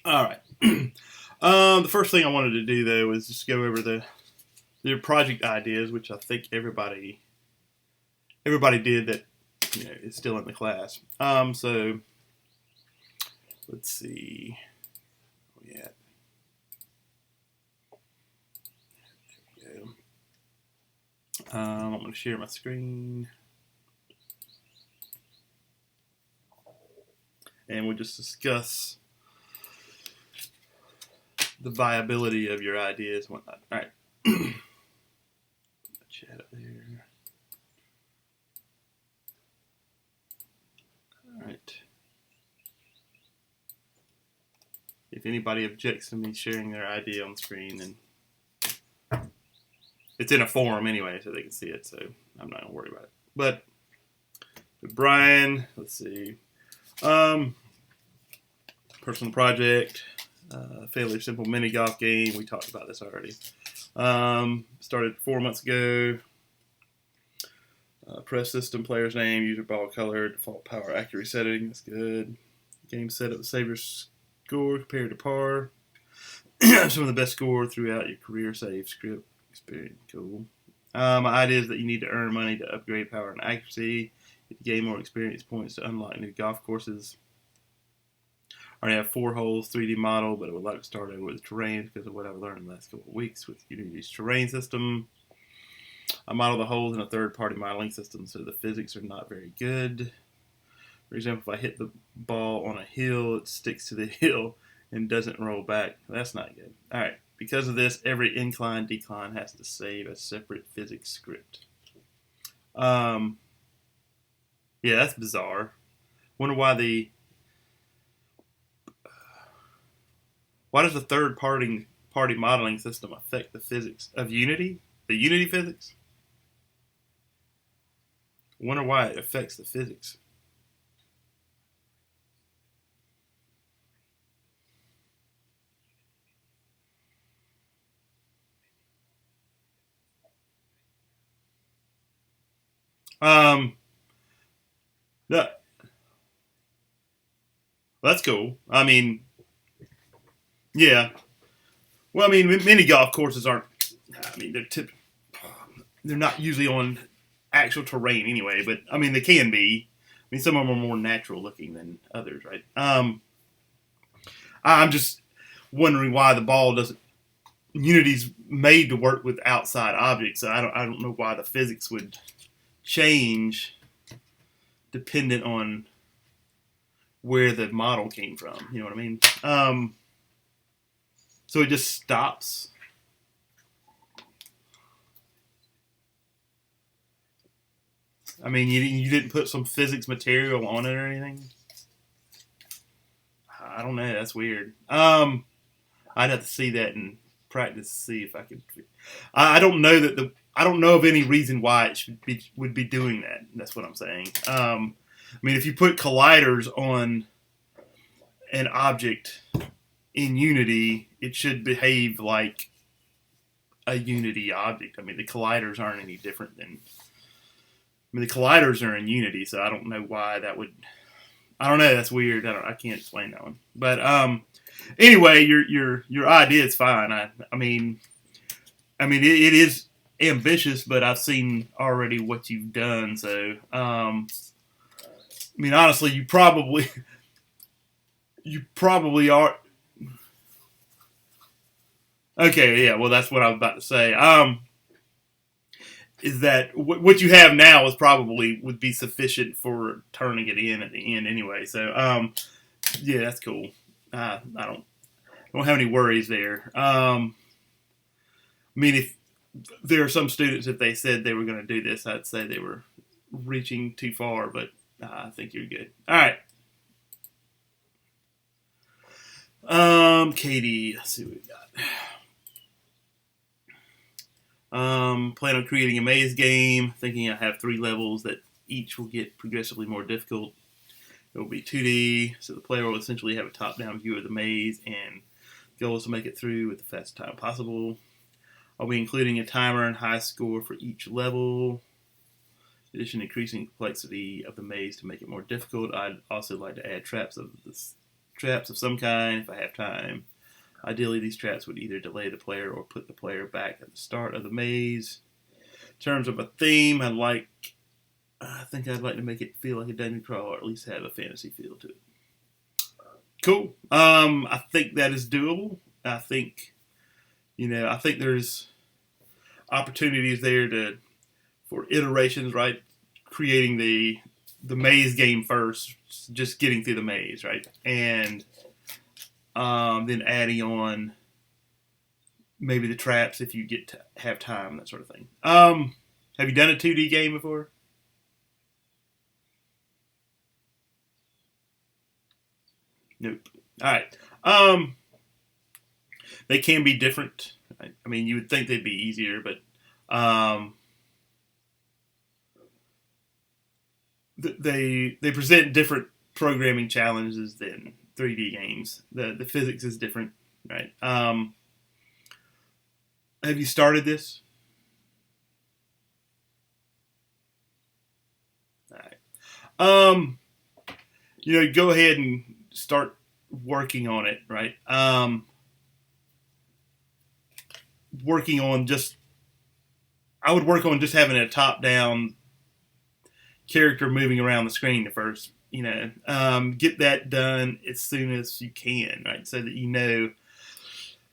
All right. The first thing I wanted to do though was just go over the project ideas, which I think everybody did that is still in the class. So let's see. Yeah. There we go. I'm going to share my screen, and we'll just discuss the viability of your ideas and whatnot. All right. Chat up there. All right. If anybody objects to me sharing their idea on the screen, then it's in a forum anyway, so they can see it. So I'm not gonna worry about it. But Brian, let's see. Personal project. Fairly simple mini golf game. We talked about this already. Started 4 months ago. Press system, player's name, user ball color, default power accuracy setting. That's good. Game setup, save your score compared to par. Some of the best score throughout your career. Save script experience. Cool. My idea is that you need to earn money to upgrade power and accuracy. You gain more experience points to unlock new golf courses. I already have 4 holes, 3D model, but I would like to start over with the terrain because of what I've learned in the last couple of weeks with Unity's terrain system. I model the holes in a third-party modeling system, so the physics are not very good. For example, if I hit the ball on a hill, it sticks to the hill and doesn't roll back. That's not good. All right. Because of this, every incline, decline has to save a separate physics script. Yeah, that's bizarre. Wonder why why does the third-party modeling system affect the physics of Unity? The Unity physics? Wonder why it affects the physics. No, that's cool. I mean, yeah. Well, I mean, mini golf courses aren't. I mean, they're not usually on actual terrain anyway. But I mean, they can be. I mean, some of them are more natural looking than others, right? I'm just wondering why the ball doesn't. Unity's made to work with outside objects, so I don't know why the physics would change dependent on where the model came from. You know what I mean? So it just stops. I mean, you didn't put some physics material on it or anything. I don't know. That's weird. I'd have to see that and practice to see if I could. I don't know that I don't know of any reason why it would be doing that. That's what I'm saying. I mean, if you put colliders on an object in Unity, it should behave like a Unity object. I mean, the colliders aren't any different than. I mean, the colliders are in Unity, so I don't know why that would. I don't know. That's weird. I can't explain that one. But anyway, your idea is fine. I mean, it is ambitious, but I've seen already what you've done. So, I mean, honestly, you probably are. Okay, yeah. Well, that's what I was about to say. Is that what you have now is probably would be sufficient for turning it in at the end anyway. So, yeah, that's cool. I don't have any worries there. I mean, if there are some students, if they said they were going to do this, I'd say they were reaching too far, but I think you're good. All right. Katie, let's see what we got. Plan on creating a maze game, thinking I have 3 levels that each will get progressively more difficult. It will be 2D, so the player will essentially have a top-down view of the maze, and the goal is to make it through with the fastest time possible. I'll be including a timer and high score for each level. In addition, increasing complexity of the maze to make it more difficult. I'd also like to add traps of the traps of some kind if I have time. Ideally, these traps would either delay the player or put the player back at the start of the maze. In terms of a theme, I think I'd like to make it feel like a dungeon crawl, or at least have a fantasy feel to it. Cool. I think that is doable. I think there's opportunities there for iterations, right? Creating the maze game first, just getting through the maze, right? And then adding on maybe the traps if you get to have time, that sort of thing. Have you done a 2D game before? Nope. All right. They can be different. I mean, you would think they'd be easier, but they present different programming challenges than 3D games. The physics is different, right? Have you started this? All right. Go ahead and start working on it, right? I would work on just having a top-down character moving around the screen at first. Get that done as soon as you can, right? So that you know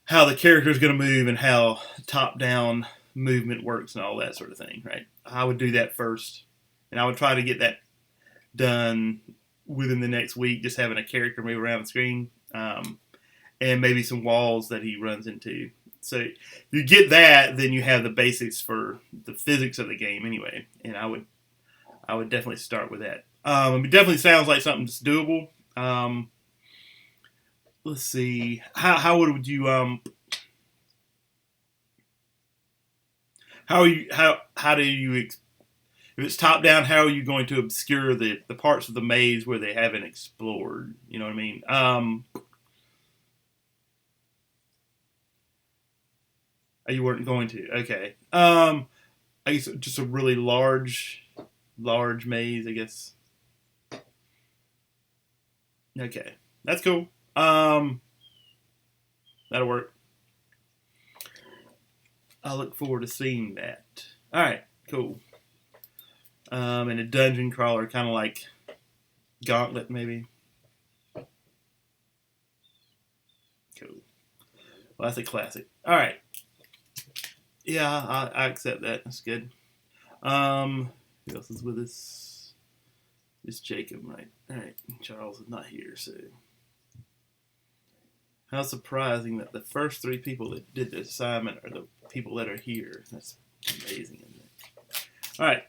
how the character is going to move and how top-down movement works and all that sort of thing, right? I would do that first, and I would try to get that done within the next week, just having a character move around the screen, and maybe some walls that he runs into. So you get that, then you have the basics for the physics of the game anyway. And I would definitely start with that. It definitely sounds like something that's doable. Let's see. How would you how do you if it's top down, how are you going to obscure the parts of the maze where they haven't explored? You know what I mean? You weren't going to. Okay. I guess just a really large maze, I guess. Okay. That's cool. That'll work. I look forward to seeing that. Alright, cool. And a dungeon crawler, kind of like Gauntlet, maybe. Cool. Well, that's a classic. Alright. Yeah, I accept that. That's good. Who else is with us? It's Jacob, right? Alright, Charles is not here, so. How surprising that the first 3 people that did the assignment are the people that are here. That's amazing, isn't it? Alright.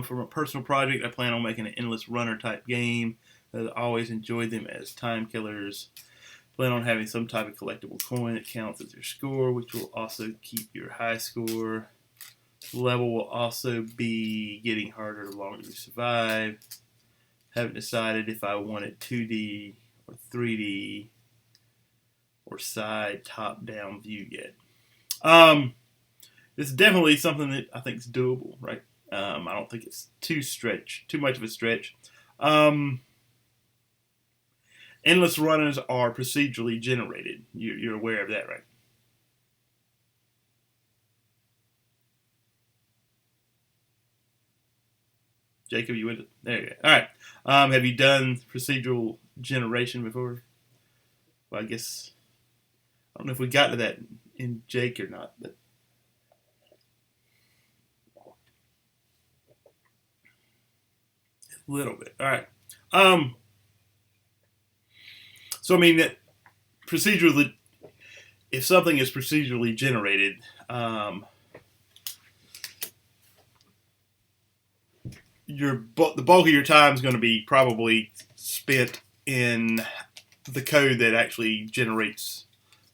For a personal project, I plan on making an endless runner type game. I always enjoyed them as time killers. Plan on having some type of collectible coin that counts as your score, which will also keep your high score. The level will also be getting harder the longer you survive. Haven't decided if I want it 2D or 3D or side top-down view yet. It's definitely something that I think is doable, right? I don't think it's too much of a stretch. Endless runners are procedurally generated. You're aware of that, right? Jacob, you went to, there you go. All right. Have you done procedural generation before? Well, I guess I don't know if we got to that in Jake or not, but a little bit. All right. So I mean that procedurally, if something is procedurally generated, the bulk of your time is going to be probably spent in the code that actually generates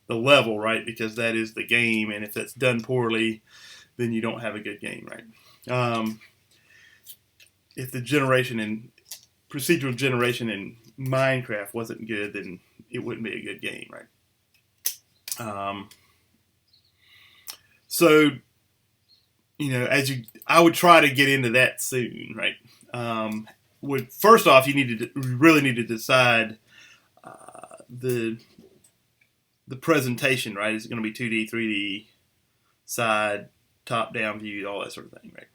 the level, right? Because that is the game, and if that's done poorly, then you don't have a good game, right? If the procedural generation in Minecraft wasn't good, then it wouldn't be a good game, right? So, I would try to get into that soon, right? would first off, you really need to decide the presentation, right? Is it going to be 2D, 3D, side, top, down view, all that sort of thing, right?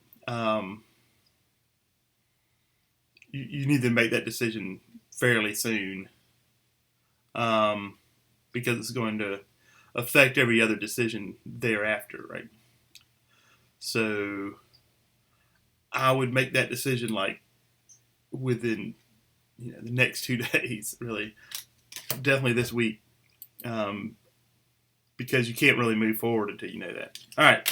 You need to make that decision fairly soon, because it's going to affect every other decision thereafter, right? So I would make that decision like within the next 2 days, really, definitely this week, because you can't really move forward until you know that. All right.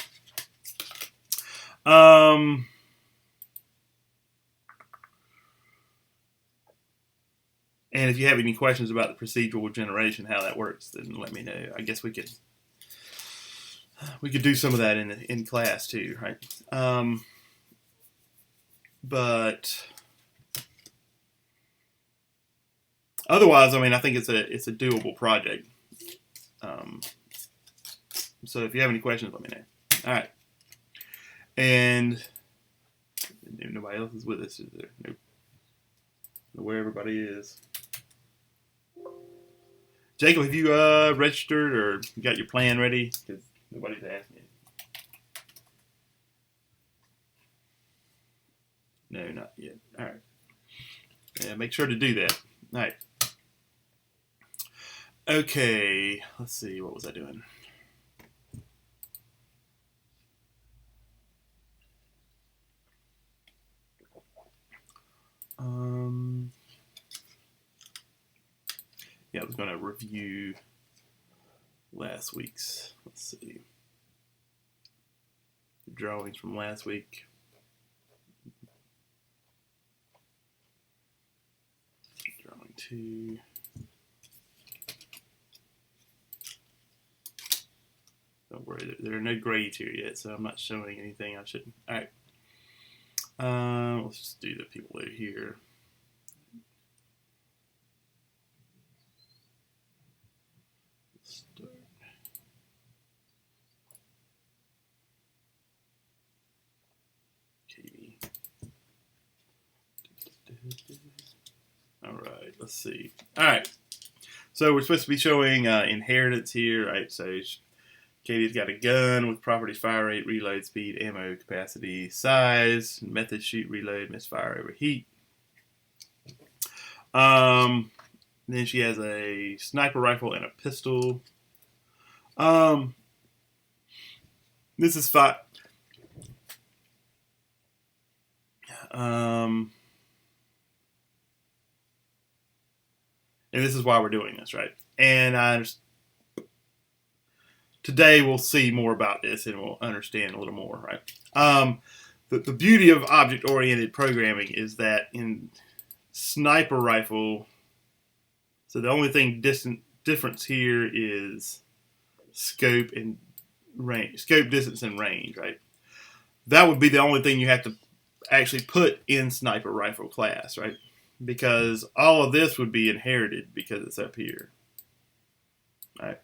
And if you have any questions about the procedural generation, how that works, then let me know. I guess we could do some of that in class too, right? But otherwise, I mean, I think it's a doable project. So if you have any questions, let me know. All right. And nobody else is with us, is there? Nope. Know where everybody is. Jacob, have you registered or got your plan ready? Because nobody's asked me. No, not yet. All right. Yeah, make sure to do that. All right. Okay. Let's see. What was I doing? Yeah, I was going to review last week's. Let's see. Drawings from last week. Drawing 2. Don't worry, there are no grades here yet, so I'm not showing anything I shouldn't. All right. Let's just do the people that are here. Start. Katie. All right, let's see. All right. So we're supposed to be showing inheritance here, right? So Katie's got a gun with properties: fire rate, reload speed, ammo capacity, size, method, shoot, reload, misfire, overheat. Then she has a sniper rifle and a pistol. This is fine. And this is why we're doing this, right? And today we'll see more about this and we'll understand a little more, right? The beauty of object-oriented programming is that in sniper rifle, so the only thing difference here is scope and range, scope, distance, and range, right? That would be the only thing you have to actually put in sniper rifle class, right? Because all of this would be inherited because it's up here, right?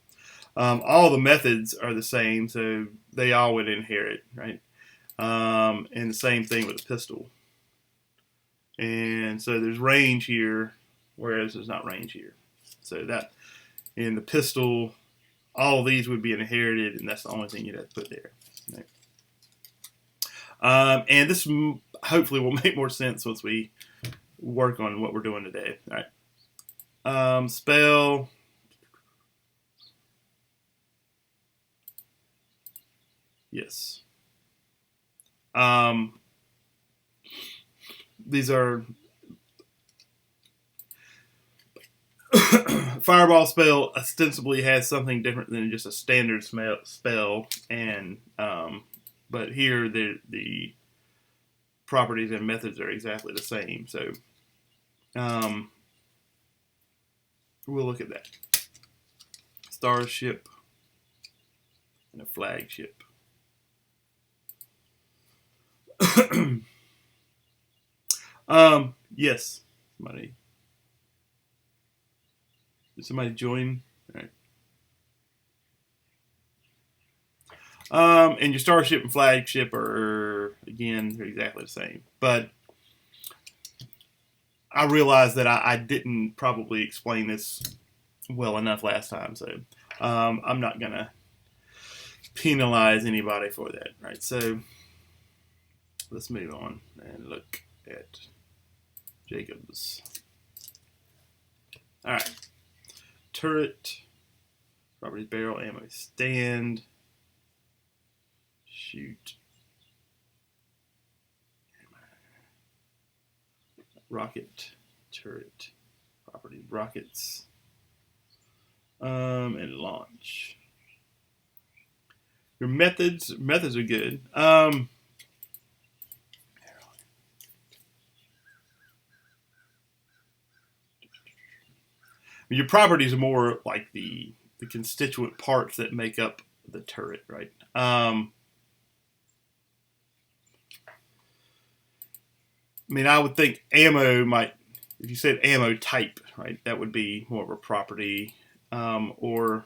All the methods are the same, so they all would inherit, right? And the same thing with the pistol. And so there's range here, whereas there's not range here. So that in the pistol, all of these would be inherited, and that's the only thing you'd have to put there. Right? And this hopefully will make more sense once we work on what we're doing today. All right. Spell. Yes. These are Fireball spell ostensibly has something different than just a standard spell, and but here the properties and methods are exactly the same. So we'll look at that. Starship and a flagship. Yes. Did somebody join? All right. And your starship and flagship are, again, they're exactly the same. But I realized that I didn't probably explain this well enough last time, so I'm not going to penalize anybody for that, right? So let's move on and look at Jacob's. All right. Turret, properties, barrel, ammo, stand, shoot, rocket, turret, property, rockets, and launch. Your methods are good. Your properties are more like the constituent parts that make up the turret, right? I mean, I would think ammo might, if you said ammo type, right, that would be more of a property, or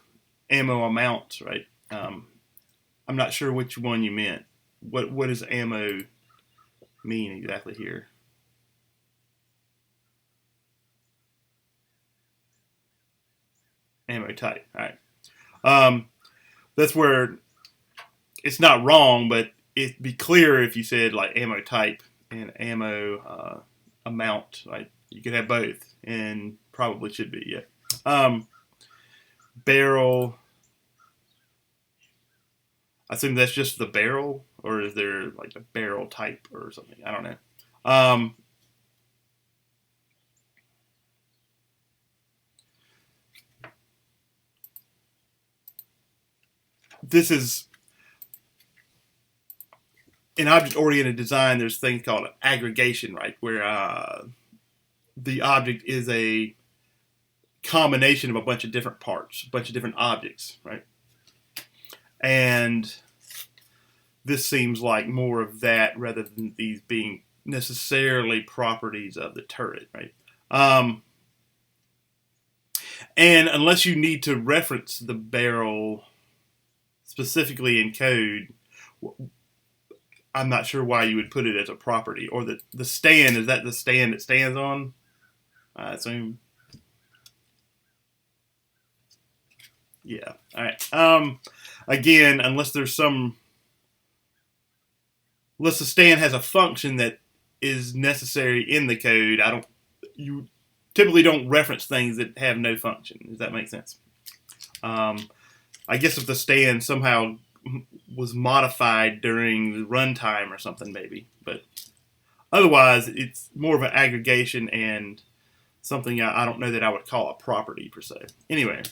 ammo amount, right? I'm not sure which one you meant. What does ammo mean exactly here? Ammo type. All right. That's where it's not wrong, but it'd be clearer if you said like ammo type and ammo amount. Right? You could have both, and probably should be. Yeah. Barrel. I assume that's just the barrel, or is there like a barrel type or something? I don't know. This is in object-oriented design. There's things called aggregation, right, where the object is a combination of a bunch of different parts, a bunch of different objects, right? And this seems like more of that rather than these being necessarily properties of the turret, right? And unless you need to reference the barrel specifically in code, I'm not sure why you would put it as a property. Or the stand, is that the stand it stands on? I assume. Yeah. All right. Again, unless the stand has a function that is necessary in the code, you typically don't reference things that have no function. Does that make sense? I guess if the stand somehow was modified during the runtime or something, maybe. But otherwise, it's more of an aggregation and something I don't know that I would call a property per se. Anyway,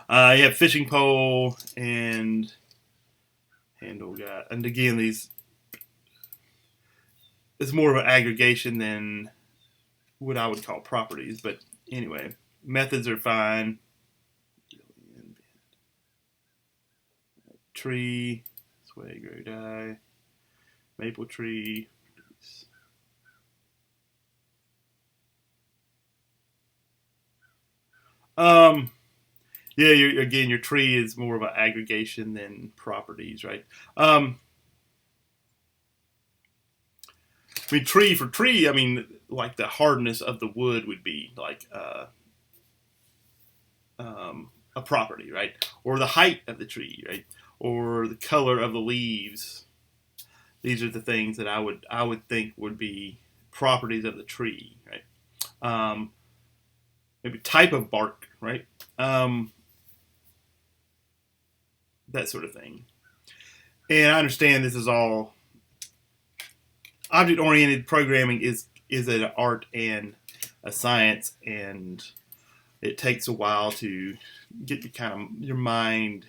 you have fishing pole and handle guy. And again, it's more of an aggregation than what I would call properties. But anyway, methods are fine. Tree, sway, grow, die, maple tree. Yeah, again, your tree is more of an aggregation than properties, right? I mean, tree for tree, I mean, like the hardness of the wood would be like a property, right? Or the height of the tree, right? Or the color of the leaves. These are the things that I would think would be properties of the tree, right? Maybe type of bark, right? That sort of thing. And I understand this is all object-oriented programming is an art and a science, and it takes a while to get your mind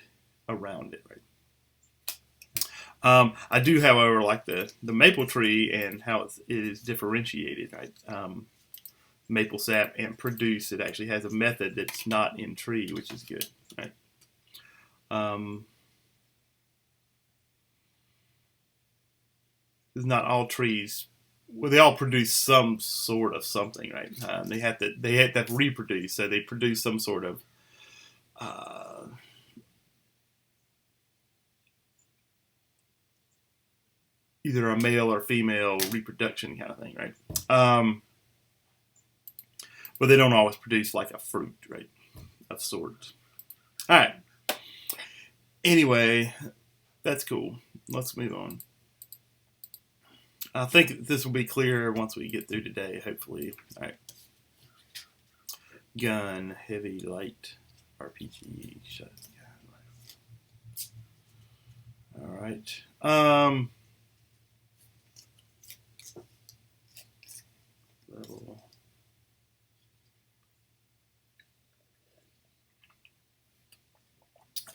around it, right? I do, however, like the maple tree and how it is differentiated, right? Maple sap and produce, it actually has a method that's not in tree, which is good, right? It's not all trees. Well, they all produce some sort of something, right? They have to reproduce, so they produce some sort of either a male or female reproduction kind of thing, right? but they don't always produce like a fruit, right, of sorts. All right. Anyway, that's cool. Let's move on. I think this will be clearer once we get through today, hopefully. All right. Gun, heavy, light, RPG, shotgun. All right. Level.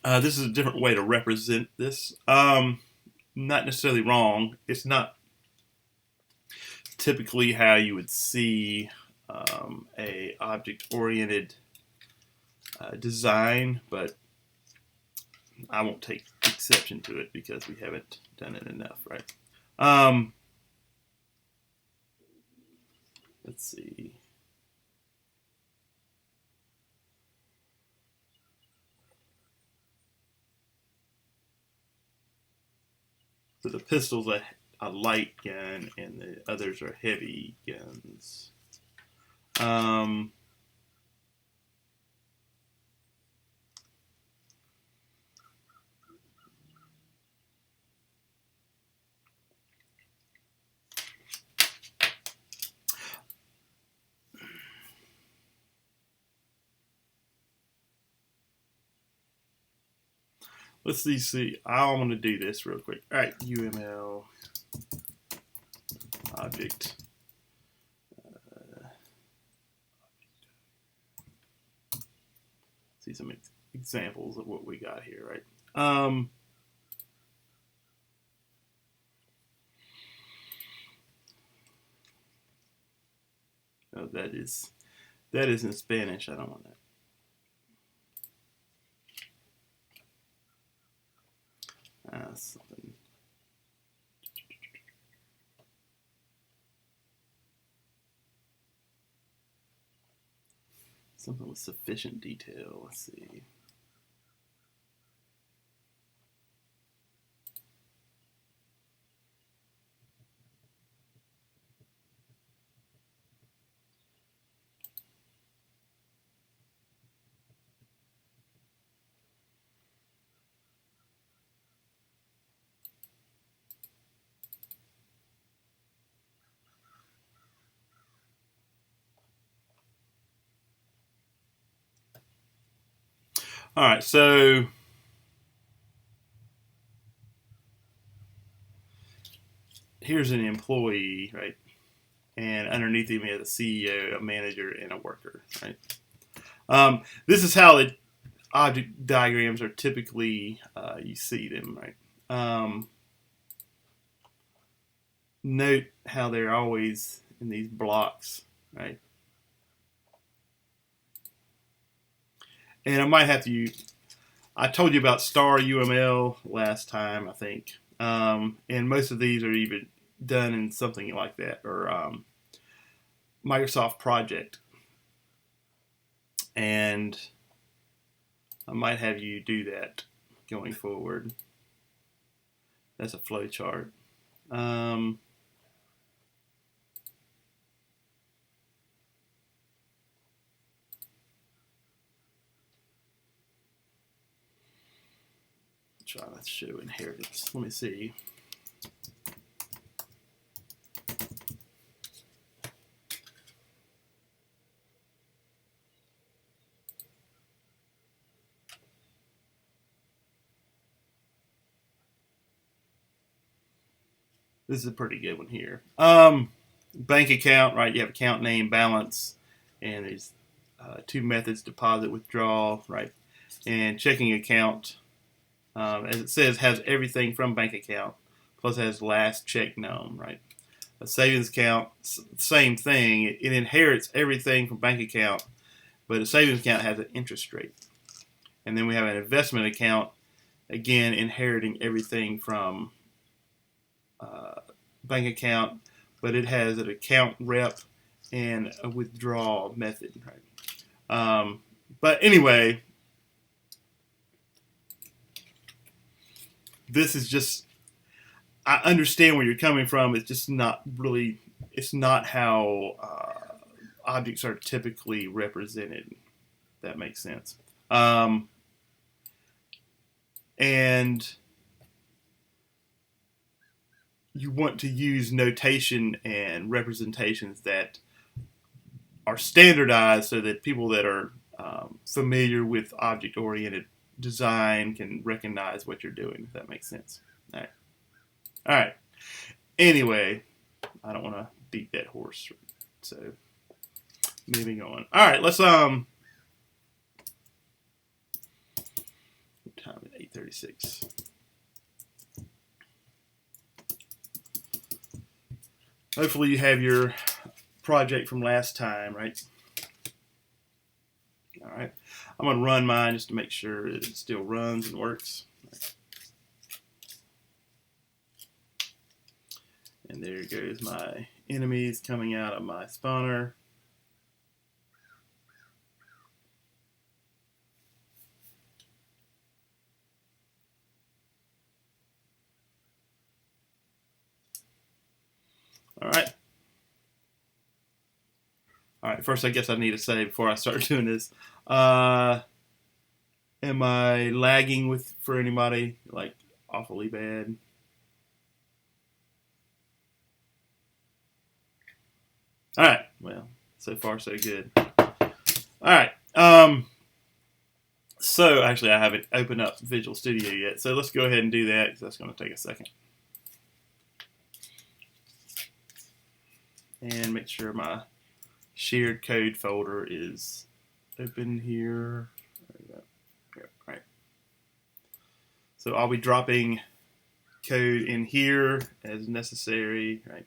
This is a different way to represent this. Not necessarily wrong. It's not typically how you would see a object-oriented design, but I won't take exception to it because we haven't done it enough, right? Let's see. So the pistol's a light gun, and the others are heavy guns. Let's see. I want to do this real quick. All right, UML object. See some examples of what we got here, right? Oh, that is in Spanish. I don't want that. Something with sufficient detail. Let's see. All right, so here's an employee, right? And underneath him, we have a CEO, a manager, and a worker, right? This is how the object diagrams are typically, you see them, right? Note how they're always in these blocks, right? And I might have to I told you about star UML last time, I think. And most of these are even done in something like that, or Microsoft Project. And I might have you do that going forward. That's a flow chart. Try to show inheritance. Let me see. This is a pretty good one here. Bank account, right? You have account name, balance, and there's two methods: deposit, withdraw, right? And checking account, as it says, has everything from bank account, plus has last check known, right? A savings account, same thing. It inherits everything from bank account, but a savings account has an interest rate. And then we have an investment account, again, inheriting everything from bank account, but it has an account rep and a withdrawal method, right? But anyway, this is just, I understand where you're coming from. It's just not really, it's not how objects are typically represented. That makes sense. And you want to use notation and representations that are standardized so that people that are familiar with object-oriented design can recognize what you're doing, if that makes sense. All right. All right. Anyway, I don't want to beat that horse. So, moving on. All right, let's what time is it? 8:36. Hopefully you have your project from last time, right? All right. I'm going to run mine just to make sure it still runs and works. And there goes my enemies coming out of my spawner. All right. All right, first I guess I need to say before I start doing this, am I lagging for anybody, like awfully bad? All right, well, so far so good. All right, so actually I haven't opened up Visual Studio yet, so let's go ahead and do that because that's going to take a second. And make sure my shared code folder is open here. There we go. Yeah, all right. So I'll be dropping code in here as necessary, right?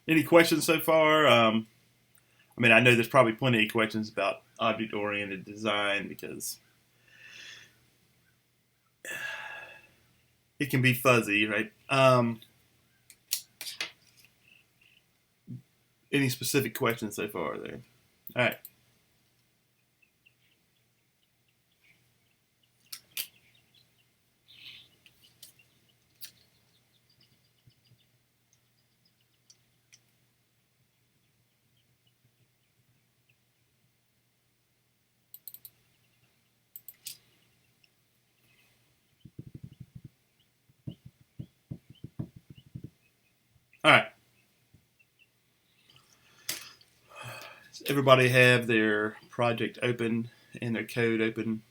Any questions so far? I mean, I know there's probably plenty of questions about object-oriented design because it can be fuzzy, right? Any specific questions so far there? All right. All right. Does everybody have their project open and their code open?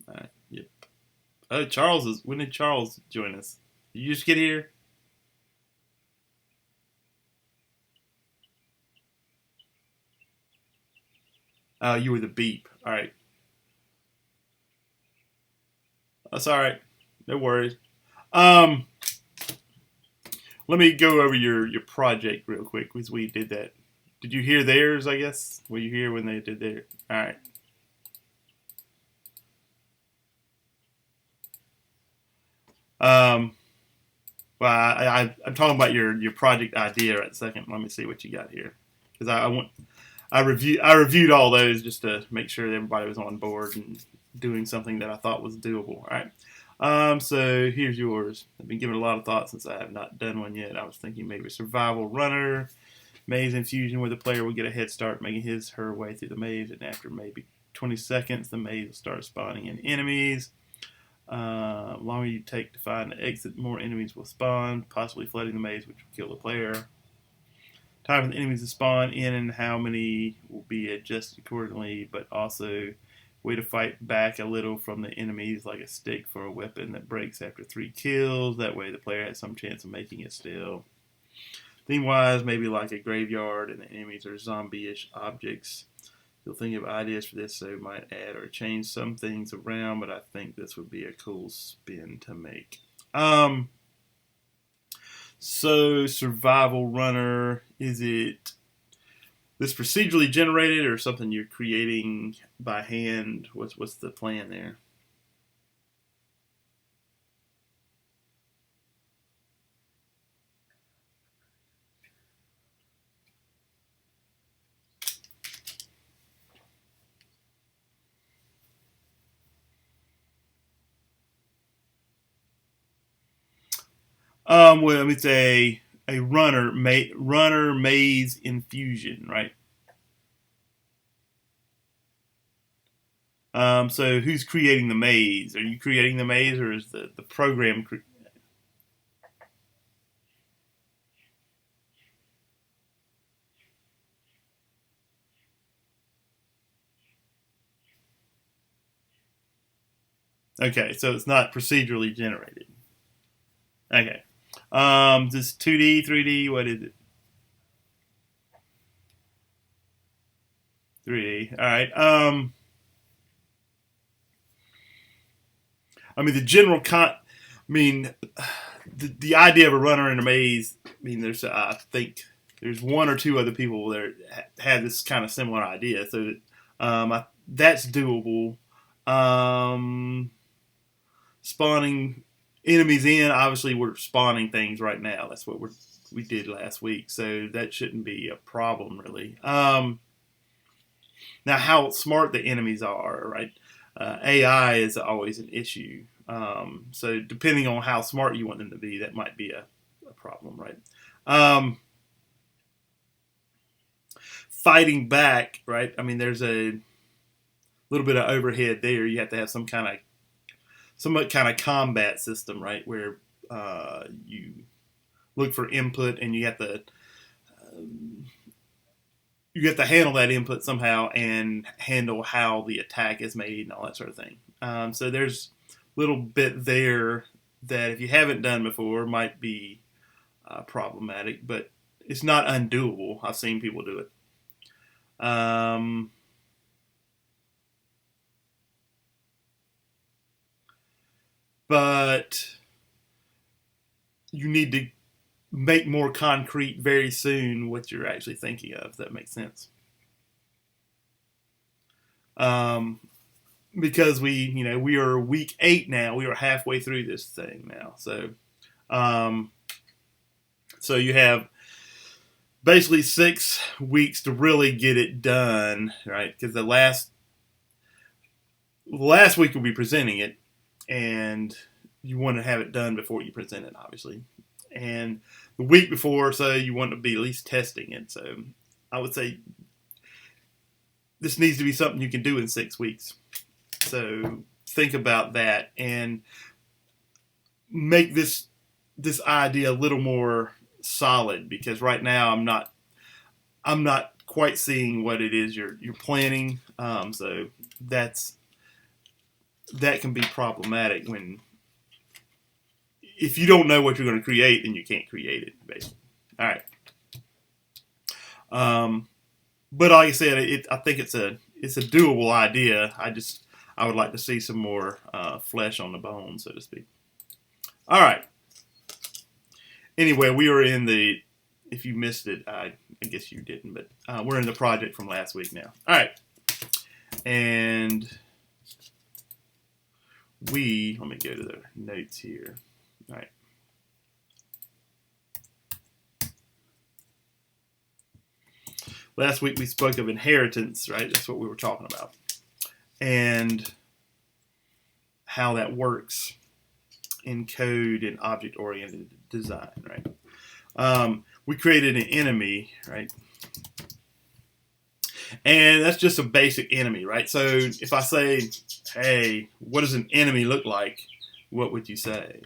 All right. Yep. Oh, Charles is. When did Charles join us? Did you just get here? Oh, you were the beep. All right. That's all right. No worries. Let me go over your project real quick because we did that. Did you hear theirs, I guess? Were you here when they did theirs? All right. Well, I'm talking about your project idea right second. Let me see what you got here. Because I reviewed all those just to make sure that everybody was on board and doing something that I thought was doable. All right. So here's yours. I've been giving a lot of thought since I have not done one yet. I was thinking maybe a survival runner, maze infusion where the player will get a head start making her way through the maze, and after maybe 20 seconds, the maze will start spawning in enemies. Longer you take to find the exit, more enemies will spawn, possibly flooding the maze, which will kill the player. Time for the enemies to spawn in and how many will be adjusted accordingly, but also way to fight back a little from the enemies, like a stick for a weapon that breaks after 3 kills. That way the player has some chance of making it still. Theme-wise, maybe like a graveyard and the enemies are zombie-ish objects. You'll think of ideas for this, so might add or change some things around, but I think this would be a cool spin to make. So survival runner, is it this procedurally generated or something you're creating by hand? What's the plan there? Well, it's a runner maze infusion, right? So who's creating the maze? Are you creating the maze, or is the program? Okay, so it's not procedurally generated. Okay. This 2D, 3D, what is it? 3D. All right. I mean, the general I mean, the idea of a runner in a maze. I mean, I think there's one or two other people that had this kind of similar idea. So that's doable. Um, Spawning enemies in. Obviously, we're spawning things right now. That's what we did last week. So that shouldn't be a problem, really. Now, how smart the enemies are, right? AI is always an issue. So depending on how smart you want them to be, that might be a problem, right? Fighting back, right? I mean, there's a little bit of overhead there. You have to have some kind of combat system, right? Where you look for input and you have to handle that input somehow and handle how the attack is made and all that sort of thing. So there's a little bit there that if you haven't done before might be problematic, but it's not undoable. I've seen people do it. But you need to make more concrete very soon what you're actually thinking of. If that makes sense. Um, because we are week 8 now. We are halfway through this thing now. Um, so you have basically 6 weeks to really get it done, right? Because the last week we'll be presenting it, and you want to have it done before you present it, obviously. And the week before, so you want to be at least testing it. So I would say this needs to be something you can do in 6 weeks. So think about that and make this idea a little more solid, because right now I'm not quite seeing what it is you're planning. So that can be problematic if you don't know what you're going to create, then you can't create it, basically. All right. But like I said, I think it's a doable idea. I would like to see some more flesh on the bone, so to speak. All right. Anyway, we were in the. If you missed it, I guess you didn't, but we're in the project from last week now. All right. And let me go to the notes here. All right. Last week we spoke of inheritance, right? That's what we were talking about. And how that works in code and object-oriented design, right? We created an enemy, right? And that's just a basic enemy, right? So if I say, hey, what does an enemy look like? What would you say?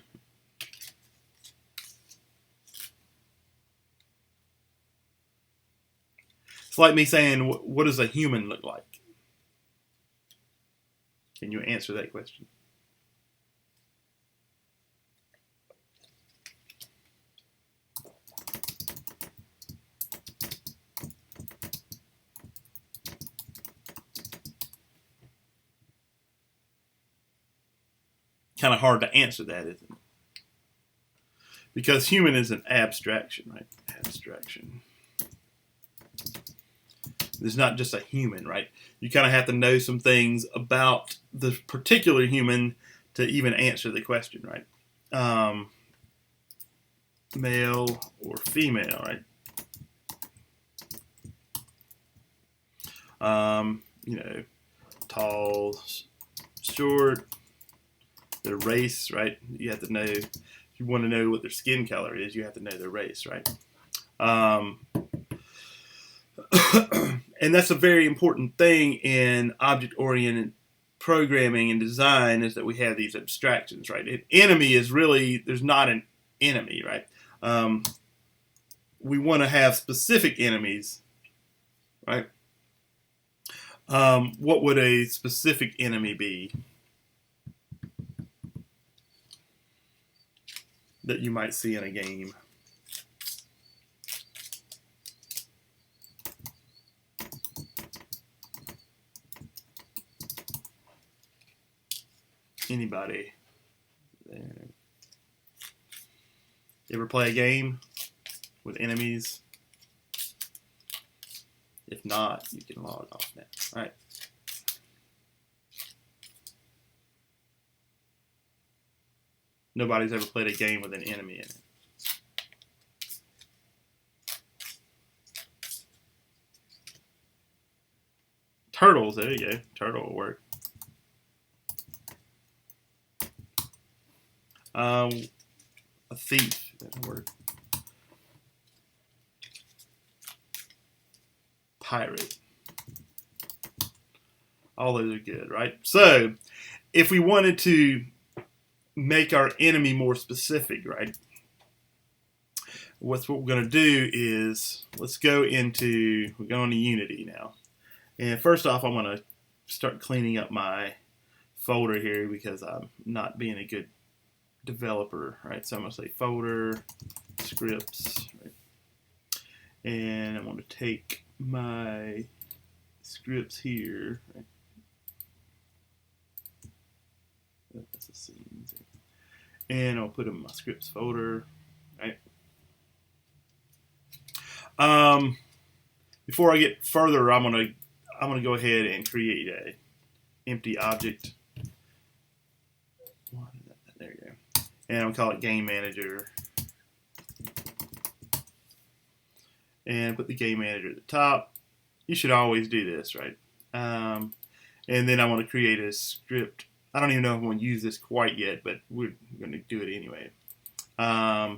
It's like me saying, what does a human look like? Can you answer that question? Kind of hard to answer that, isn't it? Because human is an abstraction, right? Abstraction. It's not just a human, right? You kind of have to know some things about the particular human to even answer the question, right? Male or female, right? Tall, short, their race, right? You have to know if you want to know what their skin color is, you have to know their race, right? And that's a very important thing in object-oriented programming and design, is that we have these abstractions, right? An enemy is really, there's not an enemy, right? We want to have specific enemies, right? What would a specific enemy be that you might see in a game? Anybody? You ever play a game with enemies? If not, you can log off now. All right. Nobody's ever played a game with an enemy in it. Turtles, there you go. Turtle will work. A thief, that work. Pirate. All those are good, right? So, if we wanted to make our enemy more specific, right? What we're going to do is, we're going to Unity now. And first off, I'm going to start cleaning up my folder here because I'm not being a good developer, right? So I'm going to say folder, scripts, right? And I'm going to take my scripts here, right? That's the scenes. And I'll put them in my scripts folder, right? Before I get further, I'm gonna go ahead and create a empty object. There you go. And I'll call it Game Manager. And put the Game Manager at the top. You should always do this, right? And then I want to create a script. I don't even know if I'm going to use this quite yet, but we're going to do it anyway. And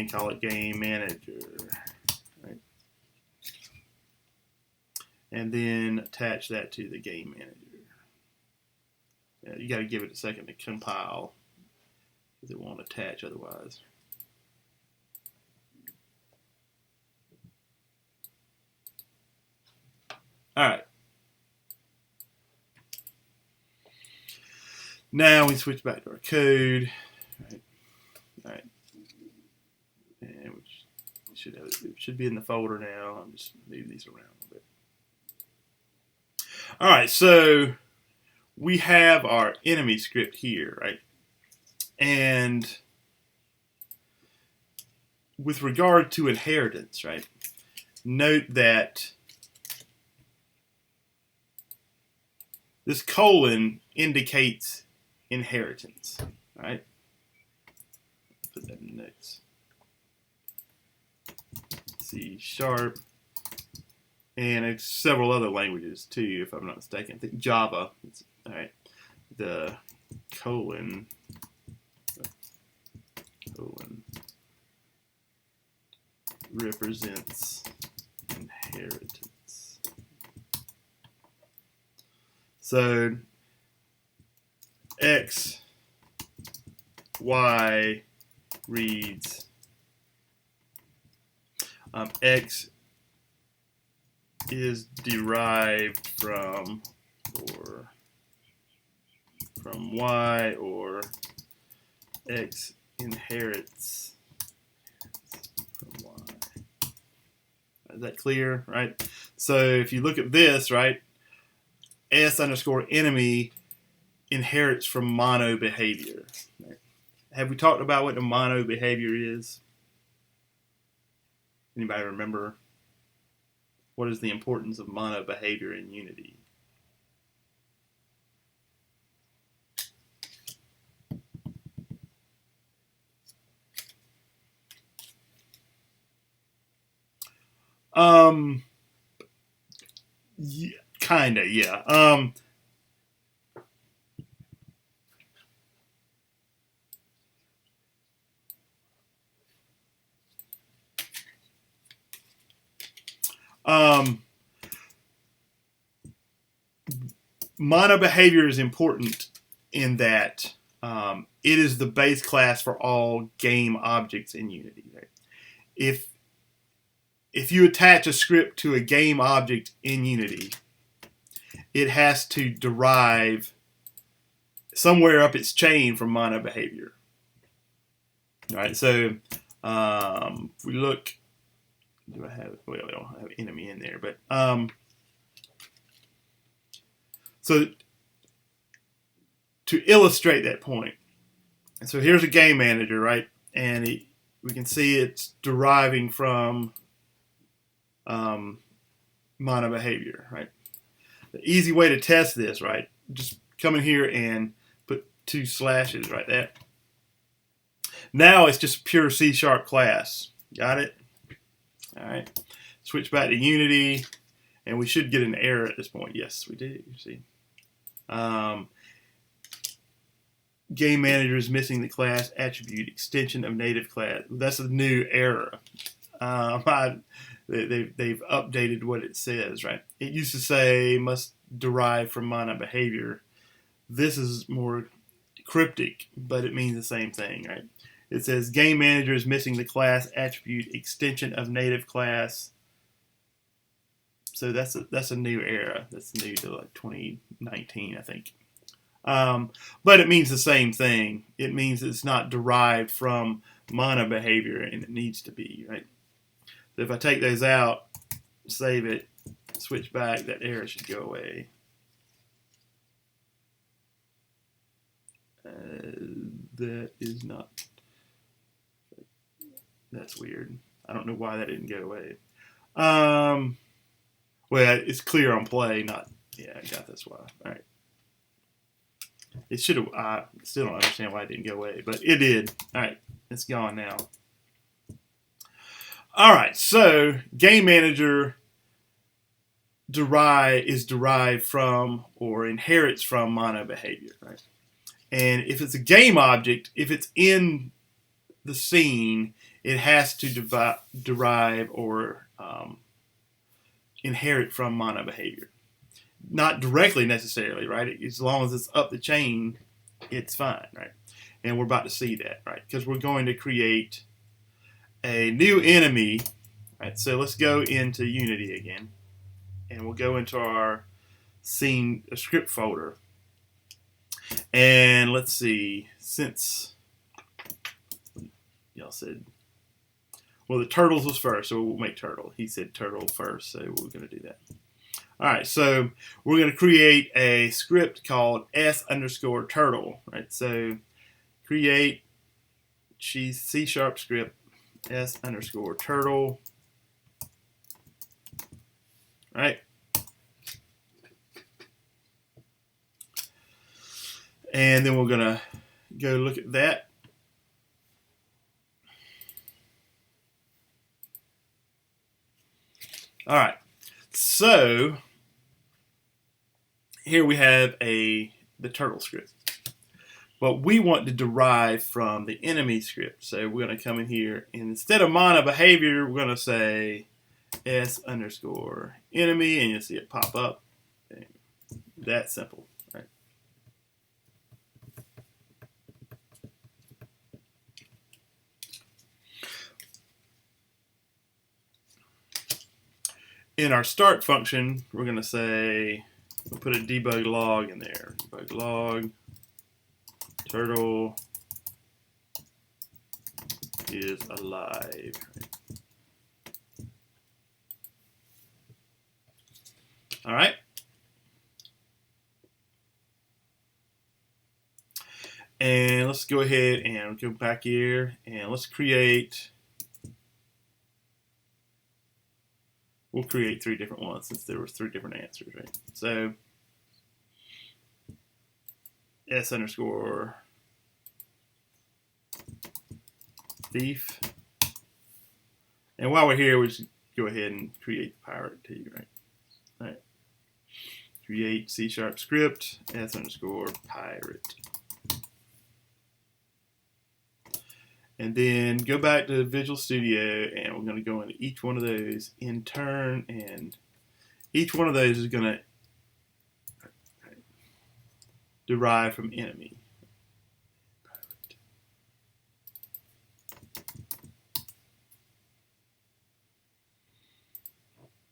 call it Game Manager. Right? And then attach that to the Game Manager. You got to give it a second to compile, because it won't attach otherwise. All right. Now we switch back to our code. All right. And it should be in the folder now. I'll just move these around a bit. All right, so we have our enemy script here, right? And with regard to inheritance, right? Note that this colon indicates inheritance, right? Put that in notes. C#, and it's several other languages too, if I'm not mistaken. I think Java. All right. The colon represents inheritance. So X, Y reads X is derived from Y, or X inherits from Y. Is that clear, right? So if you look at this, right, S_enemy inherits from mono behavior. Right? Have we talked about what the mono behavior is? Anybody remember? What is the importance of mono behavior in Unity? Yeah, kinda, yeah. Mono behavior is important in that it is the base class for all game objects in Unity. Right? If you attach a script to a game object in Unity, it has to derive somewhere up its chain from mono behavior. All right, so if we look, do I have? Well, I don't have enemy in there, but so to illustrate that point, and so here's a game manager, right? And we can see it's deriving from mono behavior, right? The easy way to test this, right? Just come in here and put 2 slashes right there. Now it's just a pure C# class. Got it? All right. Switch back to Unity, and we should get an error at this point. Yes, we do. See, game manager is missing the class attribute extension of native class. That's a new error. They've updated what it says, right? It used to say must derive from mono behavior. This is more cryptic, but it means the same thing, right? It says game manager is missing the class attribute extension of native class. So that's a new error. That's new to like 2019, I think. But it means the same thing. It means it's not derived from mono behavior, and it needs to be, right? So if I take those out, save it, switch back, that error should go away. That is not. That's weird. I don't know why that didn't go away. Well, it's clear on play, not. Yeah, I got this why. All right. It should have. I still don't understand why it didn't go away, but it did. All right, it's gone now. All right, so game manager is derived from or inherits from mono behavior, right? And if it's a game object, if it's in the scene, it has to derive or inherit from mono behavior. Not directly necessarily, right? As long as it's up the chain, it's fine, right? And we're about to see that, right? Because we're going to create a new enemy, right? So let's go into Unity again, and we'll go into our scene script folder. And let's see, since y'all said, well, the turtles was first, so we'll make turtle. He said turtle first, so we're going to do that. All right, so we're going to create a script called s_turtle, right? So create C# script s_turtle, right? And then we're going to go look at that. All right, so here we have the turtle script. But we want to derive from the enemy script. So we're going to come in here, and instead of mono behavior, we're going to say s_enemy, and you'll see it pop up. That simple, right? In our start function, we're going to say, we'll put a debug log in there. Debug log, turtle is alive. All right. And let's go ahead and go back here, and let's create. We'll create 3 different ones since there was 3 different answers, right? So s_thief. And while we're here, we just go ahead and create the pirate too, right? All right. Create C# script s_pirate. And then go back to Visual Studio, and we're going to go into each one of those in turn, and each one of those is going to derive from enemy.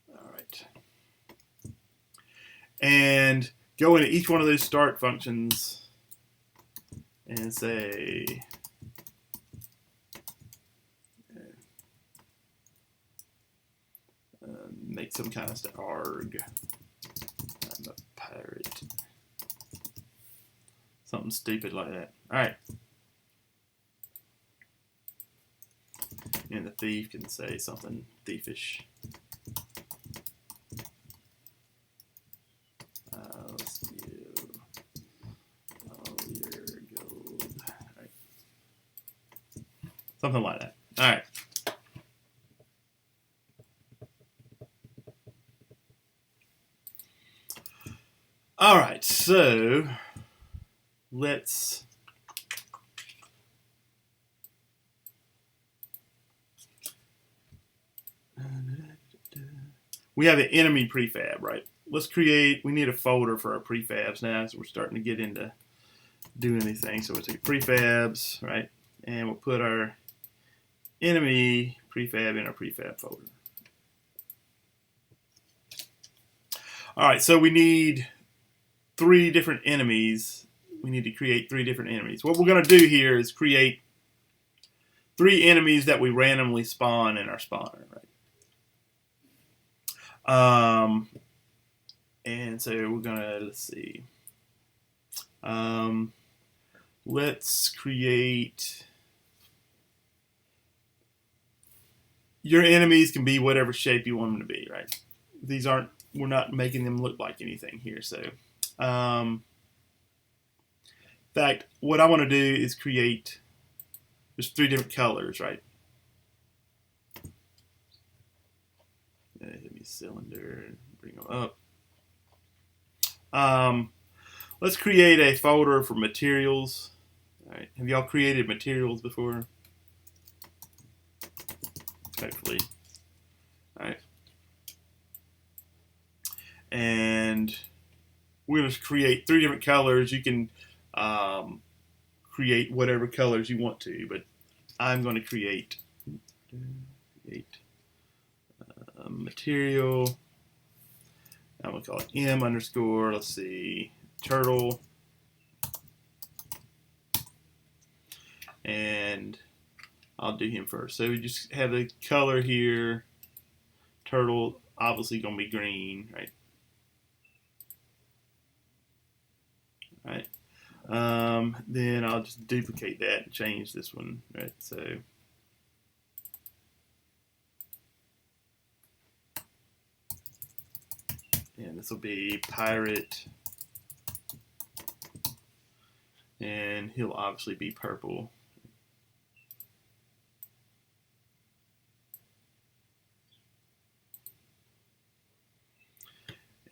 All right. And go into each one of those start functions and say make some kind of stuff. Arg. I'm a pirate. Something stupid like that. Alright. And the thief can say something thiefish. I'll steal all your gold. Alright. Something like that. Alright. Alright, so let's we have an enemy prefab, right? Let's create, we need a folder for our prefabs now, so we're starting to get into doing these things. So we'll take prefabs, right? And we'll put our enemy prefab in our prefab folder. Alright, so we need 3 different enemies. We need to create 3 different enemies. What we're going to do here is create 3 enemies that we randomly spawn in our spawner, right? And so we're going to, let's see. Let's create, your enemies can be whatever shape you want them to be, right? These aren't, we're not making them look like anything here, so. In fact, what I want to do is create, there's 3 different colors, right? Hit me cylinder, bring them up. Let's create a folder for materials. All right, have y'all created materials before? Hopefully. All right. And we're going to create 3 different colors. You can create whatever colors you want to, but I'm going to create material. I'm going to call it M underscore, let's see, turtle. And I'll do him first. So we just have the color here. Turtle, obviously going to be green, right? Right. Then I'll just duplicate that and change this one, right? So and this will be pirate, and he'll obviously be purple.